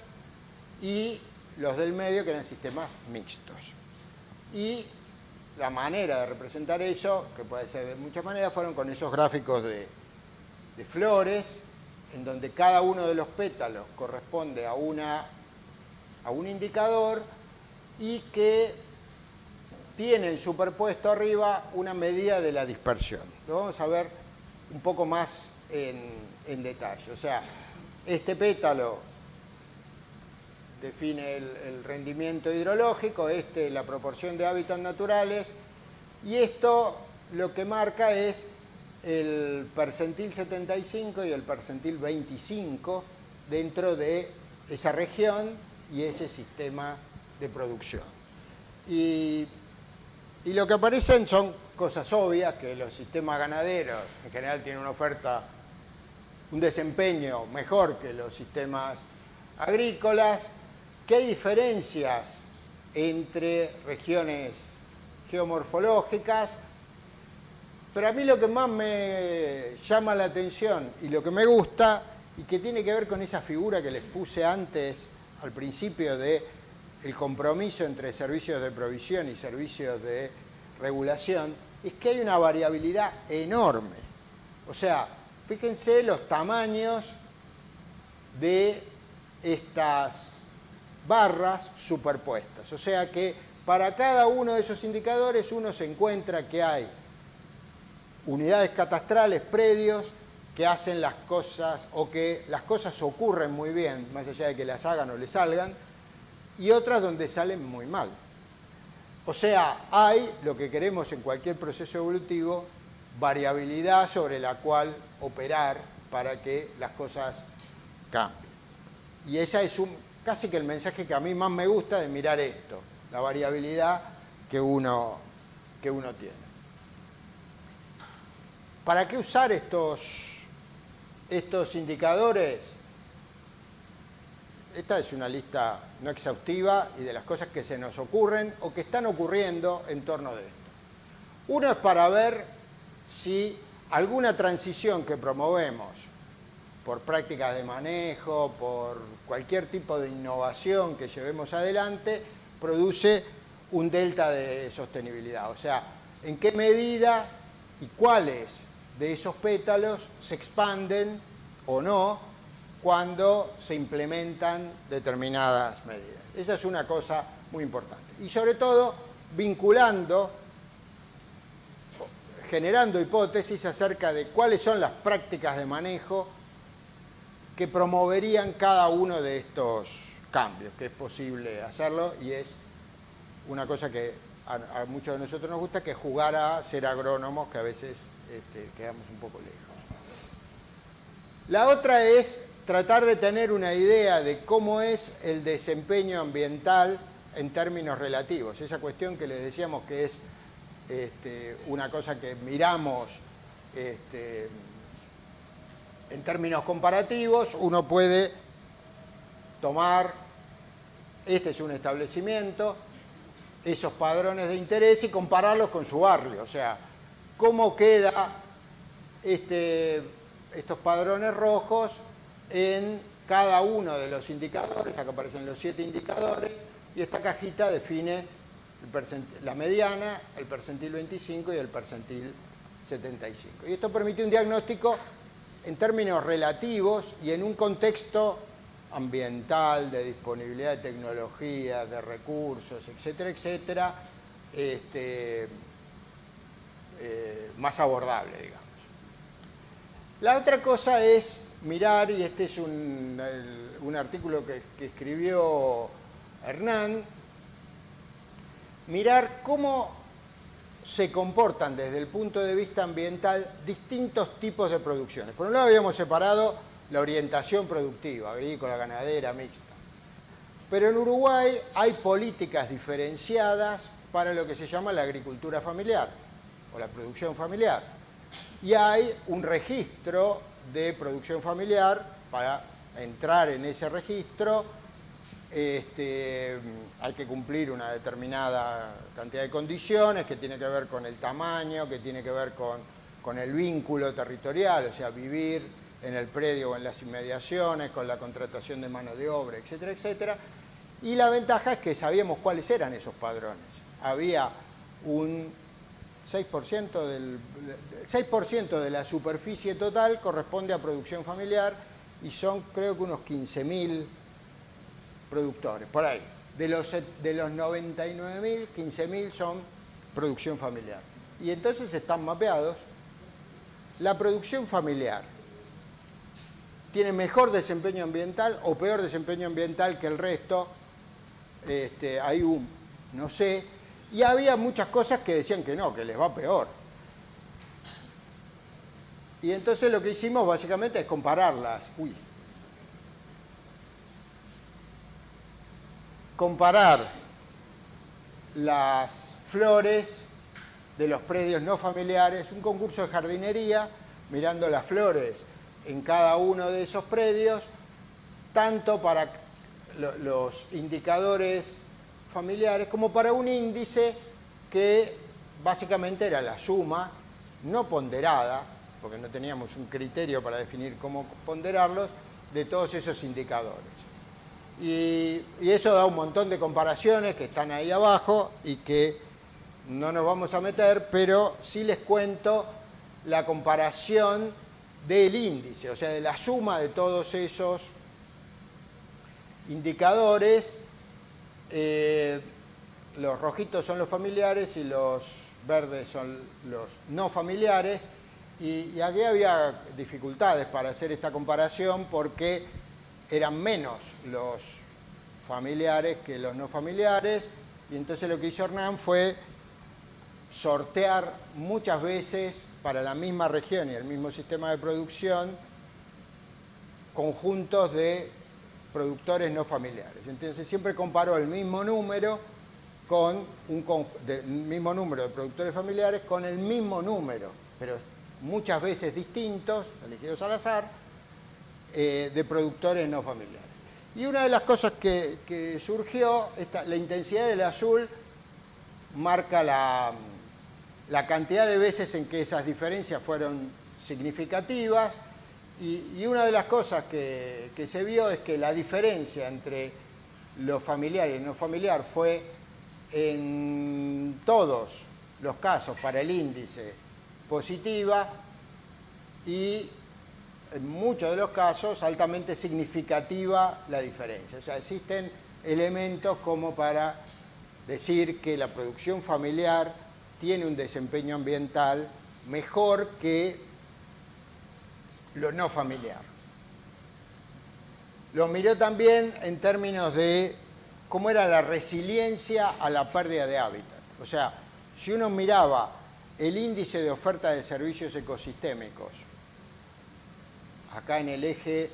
Speaker 1: Y los del medio, que eran sistemas mixtos. Y la manera de representar eso, que puede ser de muchas maneras, fueron con esos gráficos de flores, en donde cada uno de los pétalos corresponde a un indicador y que tienen superpuesto arriba una medida de la dispersión. Lo vamos a ver un poco más en detalle. O sea, este pétalo define el rendimiento hidrológico, la proporción de hábitats naturales, y esto lo que marca es el percentil 75 y el percentil 25 dentro de esa región y ese sistema de producción. Y lo que aparecen son cosas obvias, que los sistemas ganaderos en general tienen una oferta, un desempeño mejor que los sistemas agrícolas, que hay diferencias entre regiones geomorfológicas, pero a mí lo que más me llama la atención y lo que me gusta, y que tiene que ver con esa figura que les puse antes, al principio, de el compromiso entre servicios de provisión y servicios de regulación, es que hay una variabilidad enorme. O sea, fíjense los tamaños de estas barras superpuestas. O sea que para cada uno de esos indicadores uno se encuentra que hay unidades catastrales, predios, que hacen las cosas, o que las cosas ocurren muy bien, más allá de que las hagan o les salgan, y otras donde salen muy mal. O sea, hay, lo que queremos en cualquier proceso evolutivo, variabilidad sobre la cual operar para que las cosas cambien. Y ese es casi que el mensaje que a mí más me gusta de mirar esto, la variabilidad que uno tiene. ¿Para qué usar estos indicadores? Esta es una lista no exhaustiva y de las cosas que se nos ocurren o que están ocurriendo en torno de esto. Uno es para ver si alguna transición que promovemos por prácticas de manejo, por cualquier tipo de innovación que llevemos adelante, produce un delta de sostenibilidad. O sea, en qué medida y cuáles de esos pétalos se expanden o no cuando se implementan determinadas medidas. Esa es una cosa muy importante. Y sobre todo, generando hipótesis acerca de cuáles son las prácticas de manejo que promoverían cada uno de estos cambios, que es posible hacerlo y es una cosa que a muchos de nosotros nos gusta, que es jugar a ser agrónomos, que a veces quedamos un poco lejos. La otra es tratar de tener una idea de cómo es el desempeño ambiental en términos relativos. Esa cuestión que les decíamos que es una cosa que miramos en términos comparativos. Uno puede tomar, este es un establecimiento, esos padrones de interés y compararlos con su barrio. O sea, cómo queda estos padrones rojos en cada uno de los indicadores. Acá aparecen los 7 indicadores y esta cajita define la mediana, el percentil 25 y el percentil 75. Y esto permite un diagnóstico en términos relativos y en un contexto ambiental, de disponibilidad de tecnología, de recursos, etcétera, etcétera, más abordable, digamos. La otra cosa es mirar, y este es un artículo que escribió Hernán, mirar cómo se comportan desde el punto de vista ambiental distintos tipos de producciones. Por un lado habíamos separado la orientación productiva, agrícola, ganadera, mixta. Pero en Uruguay hay políticas diferenciadas para lo que se llama la agricultura familiar o la producción familiar. Y hay un registro de producción familiar para entrar en ese registro hay que cumplir una determinada cantidad de condiciones que tiene que ver con el tamaño, que tiene que ver con el vínculo territorial, o sea, vivir en el predio o en las inmediaciones, con la contratación de mano de obra, etcétera, etcétera. Y la ventaja es que sabíamos cuáles eran esos padrones. Había un 6% de la superficie total corresponde a producción familiar y son creo que unos 15.000 productores, por ahí. De los 99.000, 15.000 son producción familiar. Y entonces están mapeados. La producción familiar tiene mejor desempeño ambiental o peor desempeño ambiental que el resto. Hay no sé. Y había muchas cosas que decían que no, que les va peor. Y entonces lo que hicimos básicamente es compararlas. Comparar las flores de los predios no familiares, un concurso de jardinería, mirando las flores en cada uno de esos predios, tanto para los indicadores familiares como para un índice que básicamente era la suma no ponderada, porque no teníamos un criterio para definir cómo ponderarlos, de todos esos indicadores. Y eso da un montón de comparaciones que están ahí abajo y que no nos vamos a meter, pero sí les cuento la comparación del índice, o sea, de la suma de todos esos indicadores. Los rojitos son los familiares y los verdes son los no familiares. Y aquí había dificultades para hacer esta comparación porque eran menos los familiares que los no familiares. Y entonces lo que hizo Hernán fue sortear muchas veces para la misma región y el mismo sistema de producción conjuntos de productores no familiares. Entonces siempre comparó el mismo número con mismo número de productores familiares con el mismo número, pero muchas veces distintos, elegidos al azar, de productores no familiares. Y una de las cosas que surgió, la intensidad del azul marca la cantidad de veces en que esas diferencias fueron significativas, y una de las cosas que se vio es que la diferencia entre lo familiar y el no familiar fue en todos los casos para el índice positiva y en muchos de los casos altamente significativa la diferencia. O sea, existen elementos como para decir que la producción familiar tiene un desempeño ambiental mejor que lo no familiar. Lo miró también en términos de cómo era la resiliencia a la pérdida de hábitat. O sea, si uno miraba el índice de oferta de servicios ecosistémicos, acá en el eje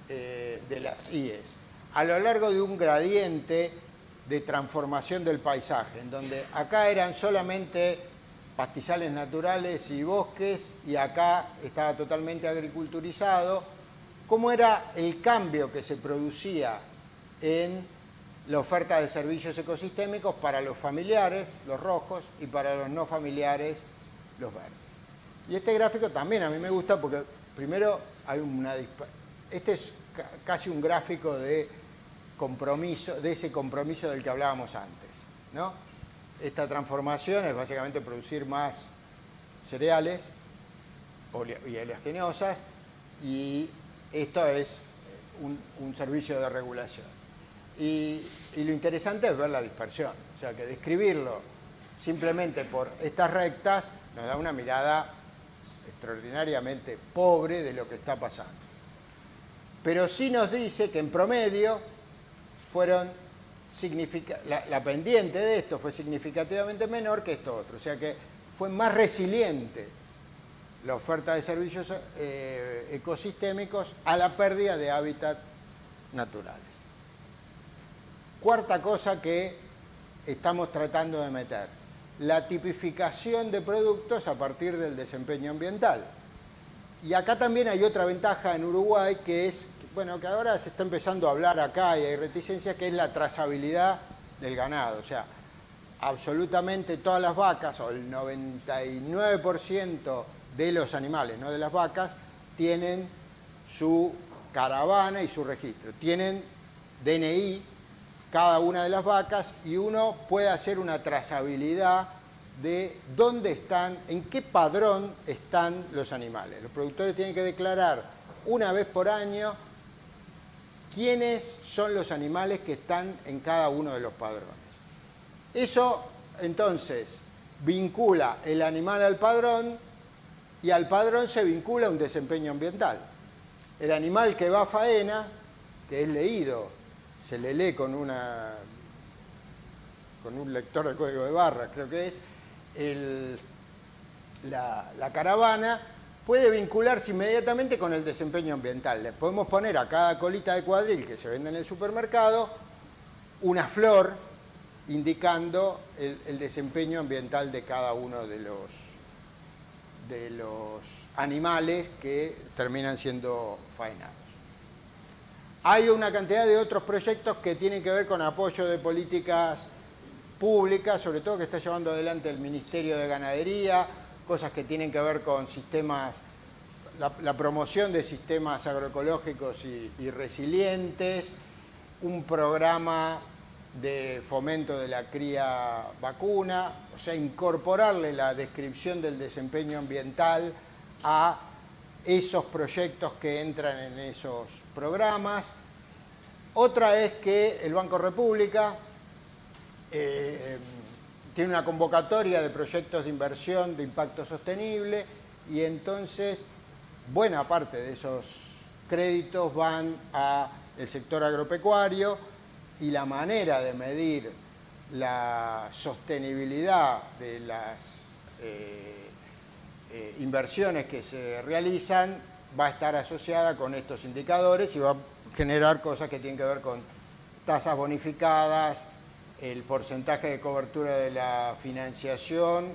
Speaker 1: de las IES, a lo largo de un gradiente de transformación del paisaje, en donde acá eran solamente pastizales naturales y bosques, y acá estaba totalmente agriculturizado, cómo era el cambio que se producía en la oferta de servicios ecosistémicos para los familiares, los rojos, y para los no familiares, los verdes. Y este gráfico también a mí me gusta porque primero hay este es casi un gráfico de compromiso, de ese compromiso del que hablábamos antes, ¿no? Esta transformación es básicamente producir más cereales y oleaginosas, y esto es un servicio de regulación. Y lo interesante es ver la dispersión, o sea que describirlo simplemente por estas rectas nos da una mirada extraordinariamente pobre de lo que está pasando. Pero sí nos dice que en promedio la pendiente de esto fue significativamente menor que esto otro, o sea que fue más resiliente la oferta de servicios ecosistémicos a la pérdida de hábitat naturales. Cuarta cosa que estamos tratando de meter, la tipificación de productos a partir del desempeño ambiental. Y acá también hay otra ventaja en Uruguay, que es, bueno, que ahora se está empezando a hablar acá y hay reticencia, que es la trazabilidad del ganado. O sea, absolutamente todas las vacas, o el 99% de los animales, no de las vacas, tienen su caravana y su registro. Tienen DNI cada una de las vacas y uno puede hacer una trazabilidad de dónde están, en qué padrón están los animales. Los productores tienen que declarar una vez por año quiénes son los animales que están en cada uno de los padrones. Eso, entonces, vincula el animal al padrón y al padrón se vincula un desempeño ambiental. El animal que va a faena, que es leído, se le lee con un lector de código de barras, creo que es, la caravana, puede vincularse inmediatamente con el desempeño ambiental. Le podemos poner a cada colita de cuadril que se vende en el supermercado una flor indicando el desempeño ambiental de cada uno de los animales que terminan siendo faenados. Hay una cantidad de otros proyectos que tienen que ver con apoyo de políticas públicas, sobre todo que está llevando adelante el Ministerio de Ganadería, cosas que tienen que ver con sistemas, la promoción de sistemas agroecológicos y resilientes, un programa de fomento de la cría vacuna, o sea, incorporarle la descripción del desempeño ambiental a esos proyectos que entran en esos programas. Otra es que el Banco República tiene una convocatoria de proyectos de inversión de impacto sostenible y entonces buena parte de esos créditos van al sector agropecuario y la manera de medir la sostenibilidad de las inversiones que se realizan va a estar asociada con estos indicadores y va a generar cosas que tienen que ver con tasas bonificadas, el porcentaje de cobertura de la financiación,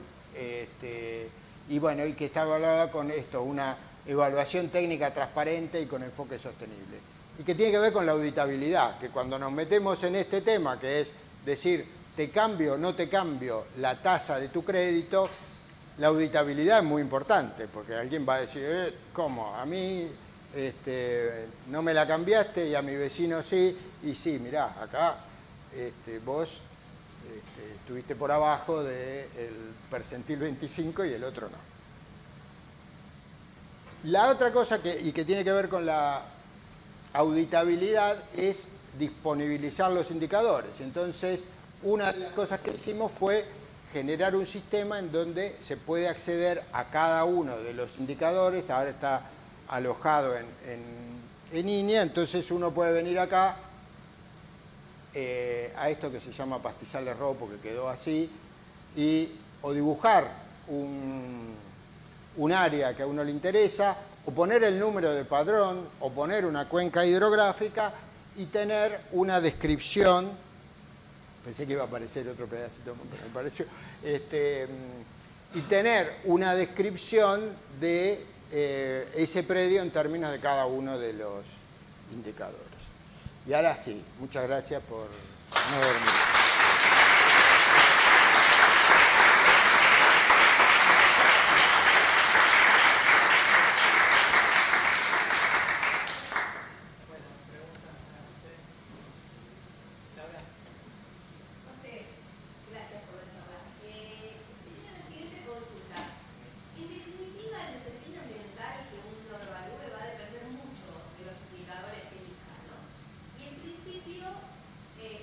Speaker 1: y bueno, y que está evaluada con esto, una evaluación técnica transparente y con enfoque sostenible. Y que tiene que ver con la auditabilidad, que cuando nos metemos en este tema, que es decir, te cambio o no te cambio la tasa de tu crédito, la auditabilidad es muy importante, porque alguien va a decir, ¿cómo? A mí no me la cambiaste y a mi vecino sí, y sí, mirá, acá vos estuviste por abajo del percentil 25 y el otro no. La otra cosa que tiene que ver con la auditabilidad es disponibilizar los indicadores. Entonces, una de las cosas que hicimos fue generar un sistema en donde se puede acceder a cada uno de los indicadores. Ahora está alojado en INEA, entonces uno puede venir acá a esto que se llama pastizales raw porque quedó así, o dibujar un área que a uno le interesa, o poner el número de padrón, o poner una cuenca hidrográfica y tener una descripción. Pensé que iba a aparecer otro pedacito, pero me pareció. Y tener una descripción de ese predio en términos de cada uno de los indicadores. Y ahora sí, muchas gracias por no dormir.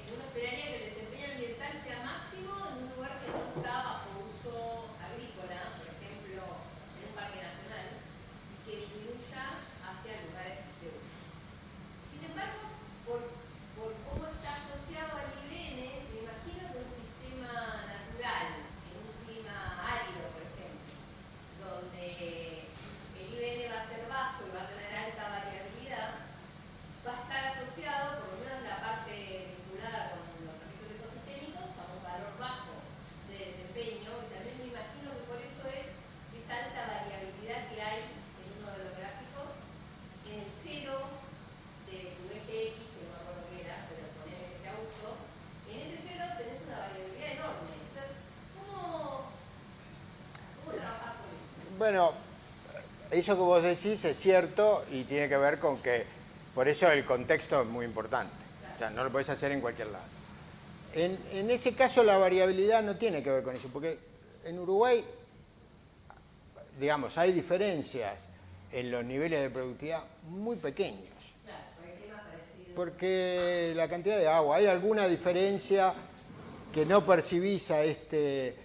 Speaker 3: Uno esperaría que el desempeño
Speaker 1: Bueno, eso que vos decís es cierto y tiene que ver con que, por eso el contexto es muy importante. O sea, no lo podés hacer en cualquier lado. En ese caso la variabilidad no tiene que ver con eso, porque en Uruguay, digamos, hay diferencias en los niveles de productividad muy pequeños. Porque la cantidad de agua, hay alguna diferencia que no percibís a este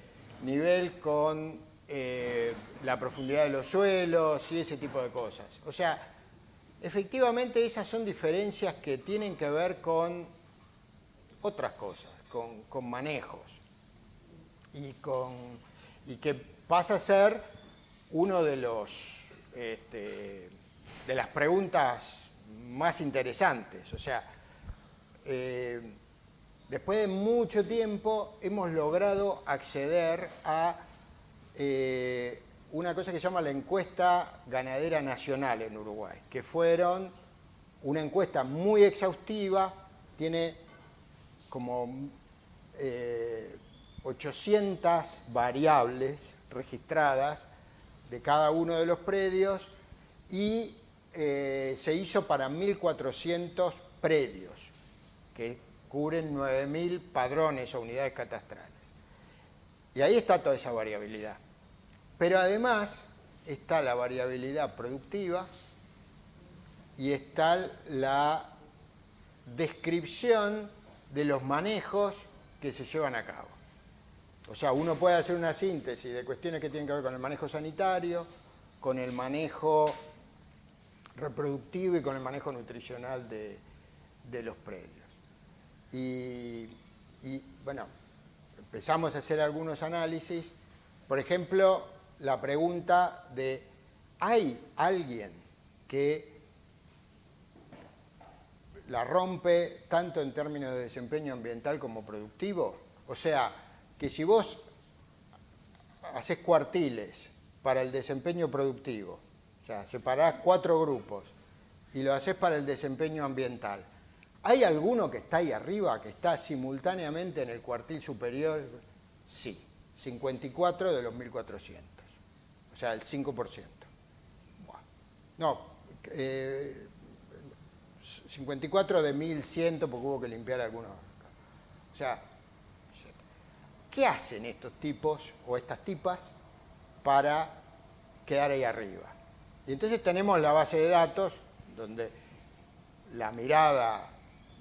Speaker 1: nivel con la profundidad de los suelos y ese tipo de cosas. O sea, efectivamente esas son diferencias que tienen que ver con otras cosas, con manejos y que pasa a ser uno de de las preguntas más interesantes. O sea, después de mucho tiempo hemos logrado acceder a una cosa que se llama la encuesta ganadera nacional en Uruguay, que fueron una encuesta muy exhaustiva, tiene como 800 variables registradas de cada uno de los predios y se hizo para 1.400 predios que cubren 9.000 padrones o unidades catastrales. Y ahí está toda esa variabilidad. Pero además está la variabilidad productiva y está la descripción de los manejos que se llevan a cabo. O sea, uno puede hacer una síntesis de cuestiones que tienen que ver con el manejo sanitario, con el manejo reproductivo y con el manejo nutricional de los predios. Y bueno, empezamos a hacer algunos análisis. Por ejemplo, la pregunta de, ¿hay alguien que la rompe tanto en términos de desempeño ambiental como productivo? O sea, que si vos haces cuartiles para el desempeño productivo, o sea, separás 4 grupos y lo haces para el desempeño ambiental, ¿hay alguno que está ahí arriba, que está simultáneamente en el cuartil superior? Sí, 54 de los 1.400, o sea, el 5%. No, 54 de 1.100 porque hubo que limpiar algunos. O sea, ¿qué hacen estos tipos o estas tipas para quedar ahí arriba? Y entonces tenemos la base de datos donde la mirada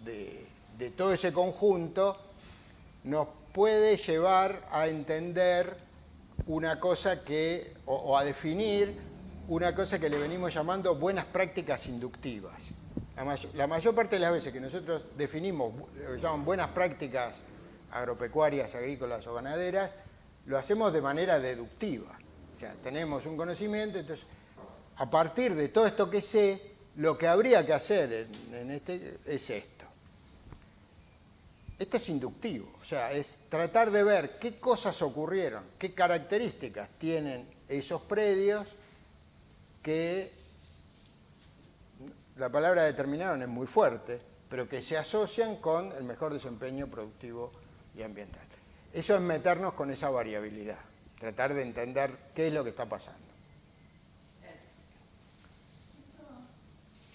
Speaker 1: de todo ese conjunto nos puede llevar a entender una cosa que, o a definir una cosa que le venimos llamando buenas prácticas inductivas. La mayor parte de las veces que nosotros definimos lo que llaman buenas prácticas agropecuarias, agrícolas o ganaderas, lo hacemos de manera deductiva. O sea, tenemos un conocimiento, entonces, a partir de todo esto que sé, lo que habría que hacer es esto. Esto es inductivo, o sea, es tratar de ver qué cosas ocurrieron, qué características tienen esos predios que, la palabra determinaron es muy fuerte, pero que se asocian con el mejor desempeño productivo y ambiental. Eso es meternos con esa variabilidad, tratar de entender qué es lo que está pasando.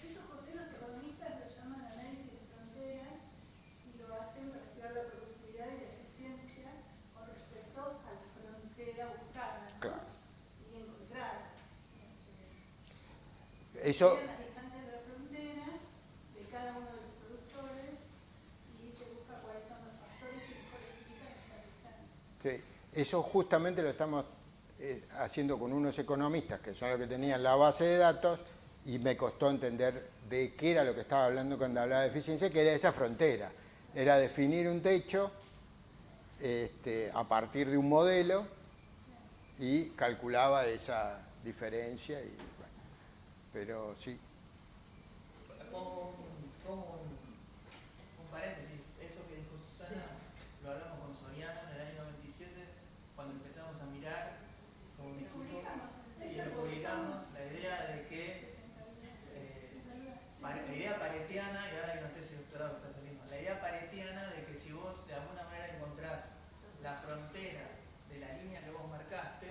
Speaker 3: Eso José, los economistas lo llaman análisis de frontera y lo hacen para estudiar la productividad y la eficiencia con respecto a la frontera buscada, ¿no?
Speaker 1: Claro.
Speaker 3: Y encontrada.
Speaker 1: Eso,
Speaker 3: las distancias de la frontera de cada uno de los productores y se busca cuáles son los factores que mejor explican esa distancia.
Speaker 1: sí, eso justamente lo estamos haciendo con unos economistas que son los que tenían la base de datos y me costó entender de qué era lo que estaba hablando cuando hablaba de eficiencia, que era esa frontera. Era definir un techo a partir de un modelo y calculaba esa diferencia. Y, bueno, pero sí.
Speaker 2: Un paréntesis, eso que dijo Susana, lo hablamos con Soriano en el año 97, cuando empezamos a mirar con un equipo y lo publicamos, la idea de que, la idea paretiana, y ahora hay una tesis de doctorado que está saliendo, la idea paretiana de que si vos de alguna manera encontrás la frontera de la línea que vos marcaste,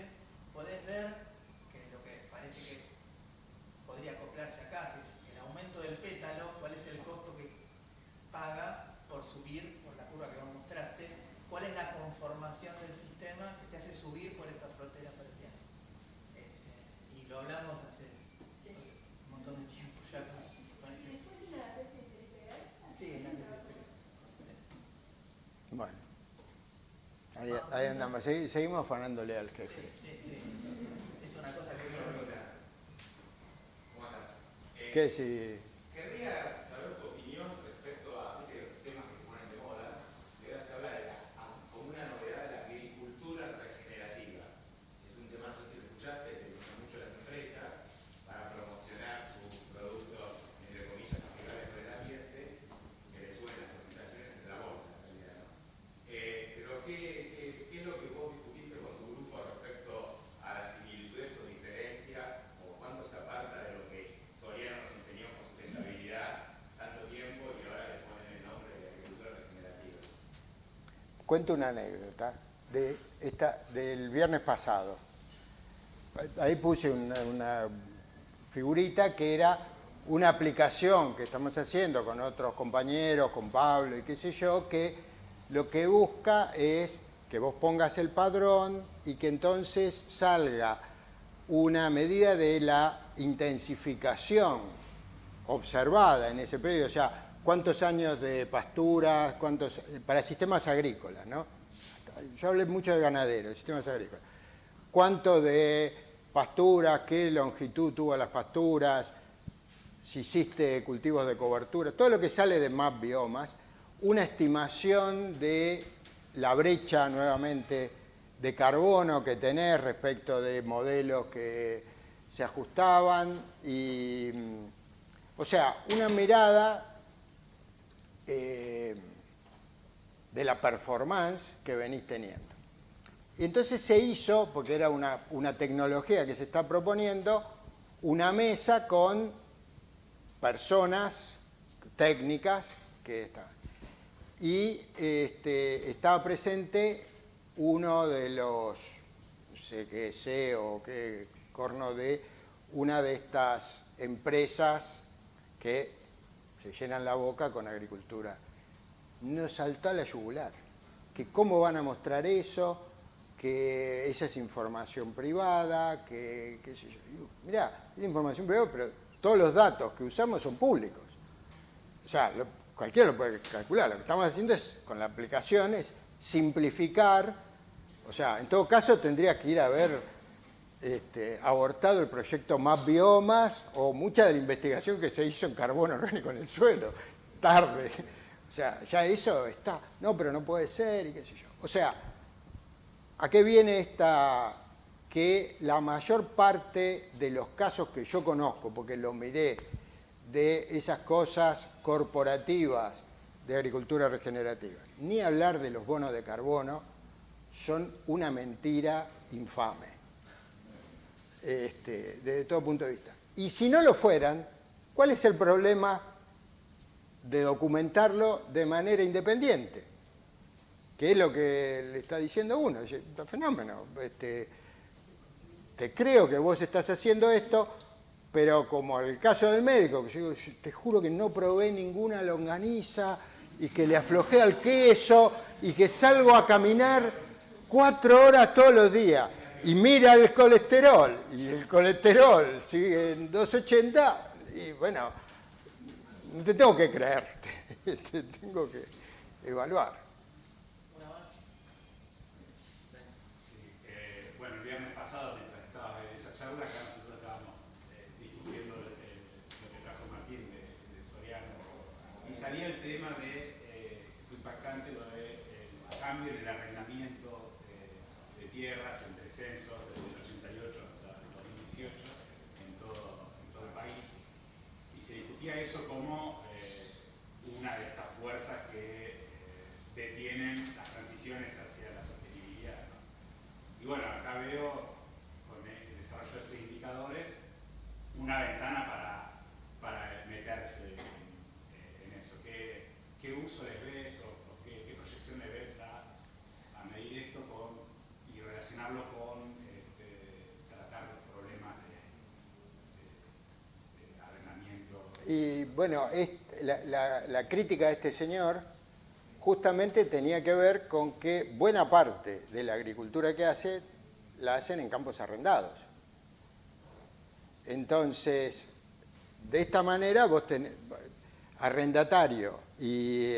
Speaker 2: podés ver que transformación del sistema que te hace subir por esa frontera pertiana. Y lo hablamos hace no sé, un montón de tiempo ya con el jefe.
Speaker 3: ¿Después de la tesis de Pegarza?
Speaker 2: Sí, es la
Speaker 1: Bueno, ahí andamos. Seguimos afanándole al jefe.
Speaker 2: sí. Es una cosa que
Speaker 4: ¿Cómo estás?
Speaker 1: ¿Qué si?
Speaker 4: Querría saber tu opinión respecto a los temas que se ponen de moda, que ahora se habla como una novedad de la agricultura regenerativa. Es un tema, no sé si lo escuchaste, que usan mucho las empresas para promocionar sus productos, entre comillas, amigables con el ambiente, que les suben las cotizaciones en la bolsa, en realidad, ¿no? Pero ¿qué es lo que vos discutiste con tu grupo respecto a las similitudes o diferencias, o cuánto se aparta de lo que Soriano nos enseñó con sustentabilidad tanto tiempo y ahora le ponen el nombre de agricultura regenerativa?
Speaker 1: Cuento una anécdota del viernes pasado. Ahí puse una figurita que era una aplicación que estamos haciendo con otros compañeros, con Pablo y qué sé yo, que lo que busca es que vos pongas el padrón y que entonces salga una medida de la intensificación observada en ese periodo, o sea, cuántos años de pastura, para sistemas agrícolas, ¿no? Yo hablé mucho de ganaderos, sistemas agrícolas. ¿Cuánto de pasturas, qué longitud tuvo las pasturas, si hiciste cultivos de cobertura, todo lo que sale de MAP Biomas, una estimación de la brecha, nuevamente, de carbono que tenés respecto de modelos que se ajustaban y, o sea, una mirada de la performance que venís teniendo. Y entonces se hizo, porque era una tecnología que se está proponiendo, una mesa con personas técnicas que estaban. Y estaba presente uno de los, no sé qué CEO o qué corno de una de estas empresas que se llenan la boca con agricultura. Nos saltó a la yugular, que cómo van a mostrar eso, que esa es información privada, que qué sé yo. Mirá, es información privada, pero todos los datos que usamos son públicos. O sea, cualquiera lo puede calcular. Lo que estamos haciendo es, con la aplicación, es simplificar. O sea, en todo caso tendría que ir a ver abortado el proyecto Más Biomas o mucha de la investigación que se hizo en carbono orgánico en el suelo. Tarde. O sea, ya eso está. No, pero no puede ser y qué sé yo. O sea, ¿a qué viene esta? Que la mayor parte de los casos que yo conozco, porque lo miré, de esas cosas corporativas de agricultura regenerativa, ni hablar de los bonos de carbono, son una mentira infame, desde todo punto de vista. Y si no lo fueran, ¿cuál es el problema de documentarlo de manera independiente? Que es lo que le está diciendo uno. Dice, fenómeno, te creo que vos estás haciendo esto, pero como el caso del médico, que yo digo, te juro que no probé ninguna longaniza y que le aflojé al queso y que salgo a caminar 4 horas todos los días y mira el colesterol y el colesterol sigue en 280 y bueno, no te tengo que creer, te tengo que evaluar.
Speaker 2: una más.
Speaker 5: Sí, bueno, el viernes pasado, mientras estaba en esa charla, acá nosotros estábamos discutiendo lo que trajo Martín de Soriano, y salía el tema de, fue impactante, lo de el cambio en el arrendamiento de tierras entre censos desde el 88 hasta el 2018 en todo el país, y se discutía eso como una de estas fuerzas que detienen las transiciones hacia la sostenibilidad, ¿no? Y bueno, acá veo con el desarrollo de estos indicadores una ventana para meterse en eso. ¿Qué uso les ves o qué proyección les ves a medir esto y relacionarlo con tratar los problemas de arrendamiento?
Speaker 1: Y bueno, la crítica de este señor justamente tenía que ver con que buena parte de la agricultura que hace, la hacen en campos arrendados. Entonces, de esta manera vos tenés arrendatario y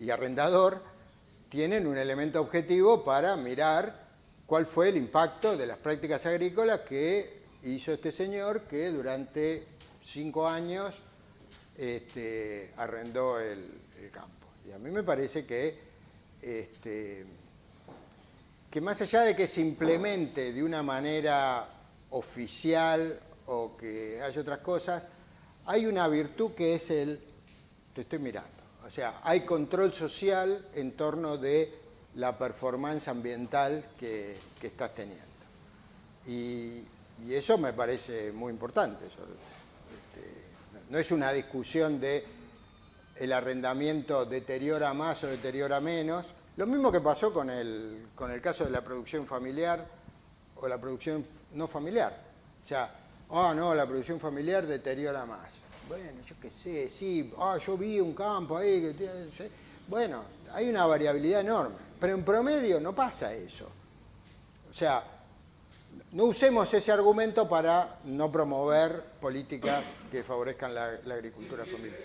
Speaker 1: arrendador tienen un elemento objetivo para mirar cuál fue el impacto de las prácticas agrícolas que hizo este señor que durante 5 años arrendó el campo. Y a mí me parece que más allá de que se implemente de una manera oficial o que haya otras cosas, hay una virtud que es te estoy mirando. O sea, hay control social en torno de la performance ambiental que estás teniendo. Y eso me parece muy importante. No es una discusión de el arrendamiento deteriora más o deteriora menos. Lo mismo que pasó con el caso de la producción familiar o la producción no familiar. O sea, no, la producción familiar deteriora más. Bueno, yo qué sé, sí, yo vi un campo ahí que tiene... Bueno, hay una variabilidad enorme, pero en promedio no pasa eso. O sea, no usemos ese argumento para no promover políticas que favorezcan la agricultura familiar.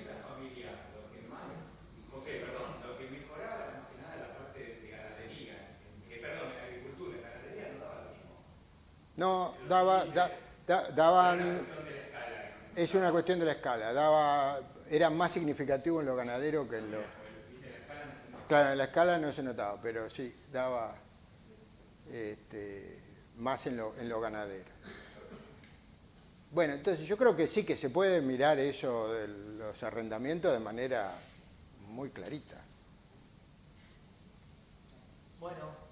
Speaker 4: Lo que mejoraba más que nada la parte de ganadería, la agricultura, la ganadería no daba lo mismo.
Speaker 1: No, daban... Es una cuestión de la escala. Era más significativo en lo ganadero que en lo... Claro, en la escala no se notaba, pero sí, daba más en lo ganadero. Bueno, entonces yo creo que sí que se puede mirar eso de los arrendamientos de manera muy clarita.
Speaker 2: Bueno,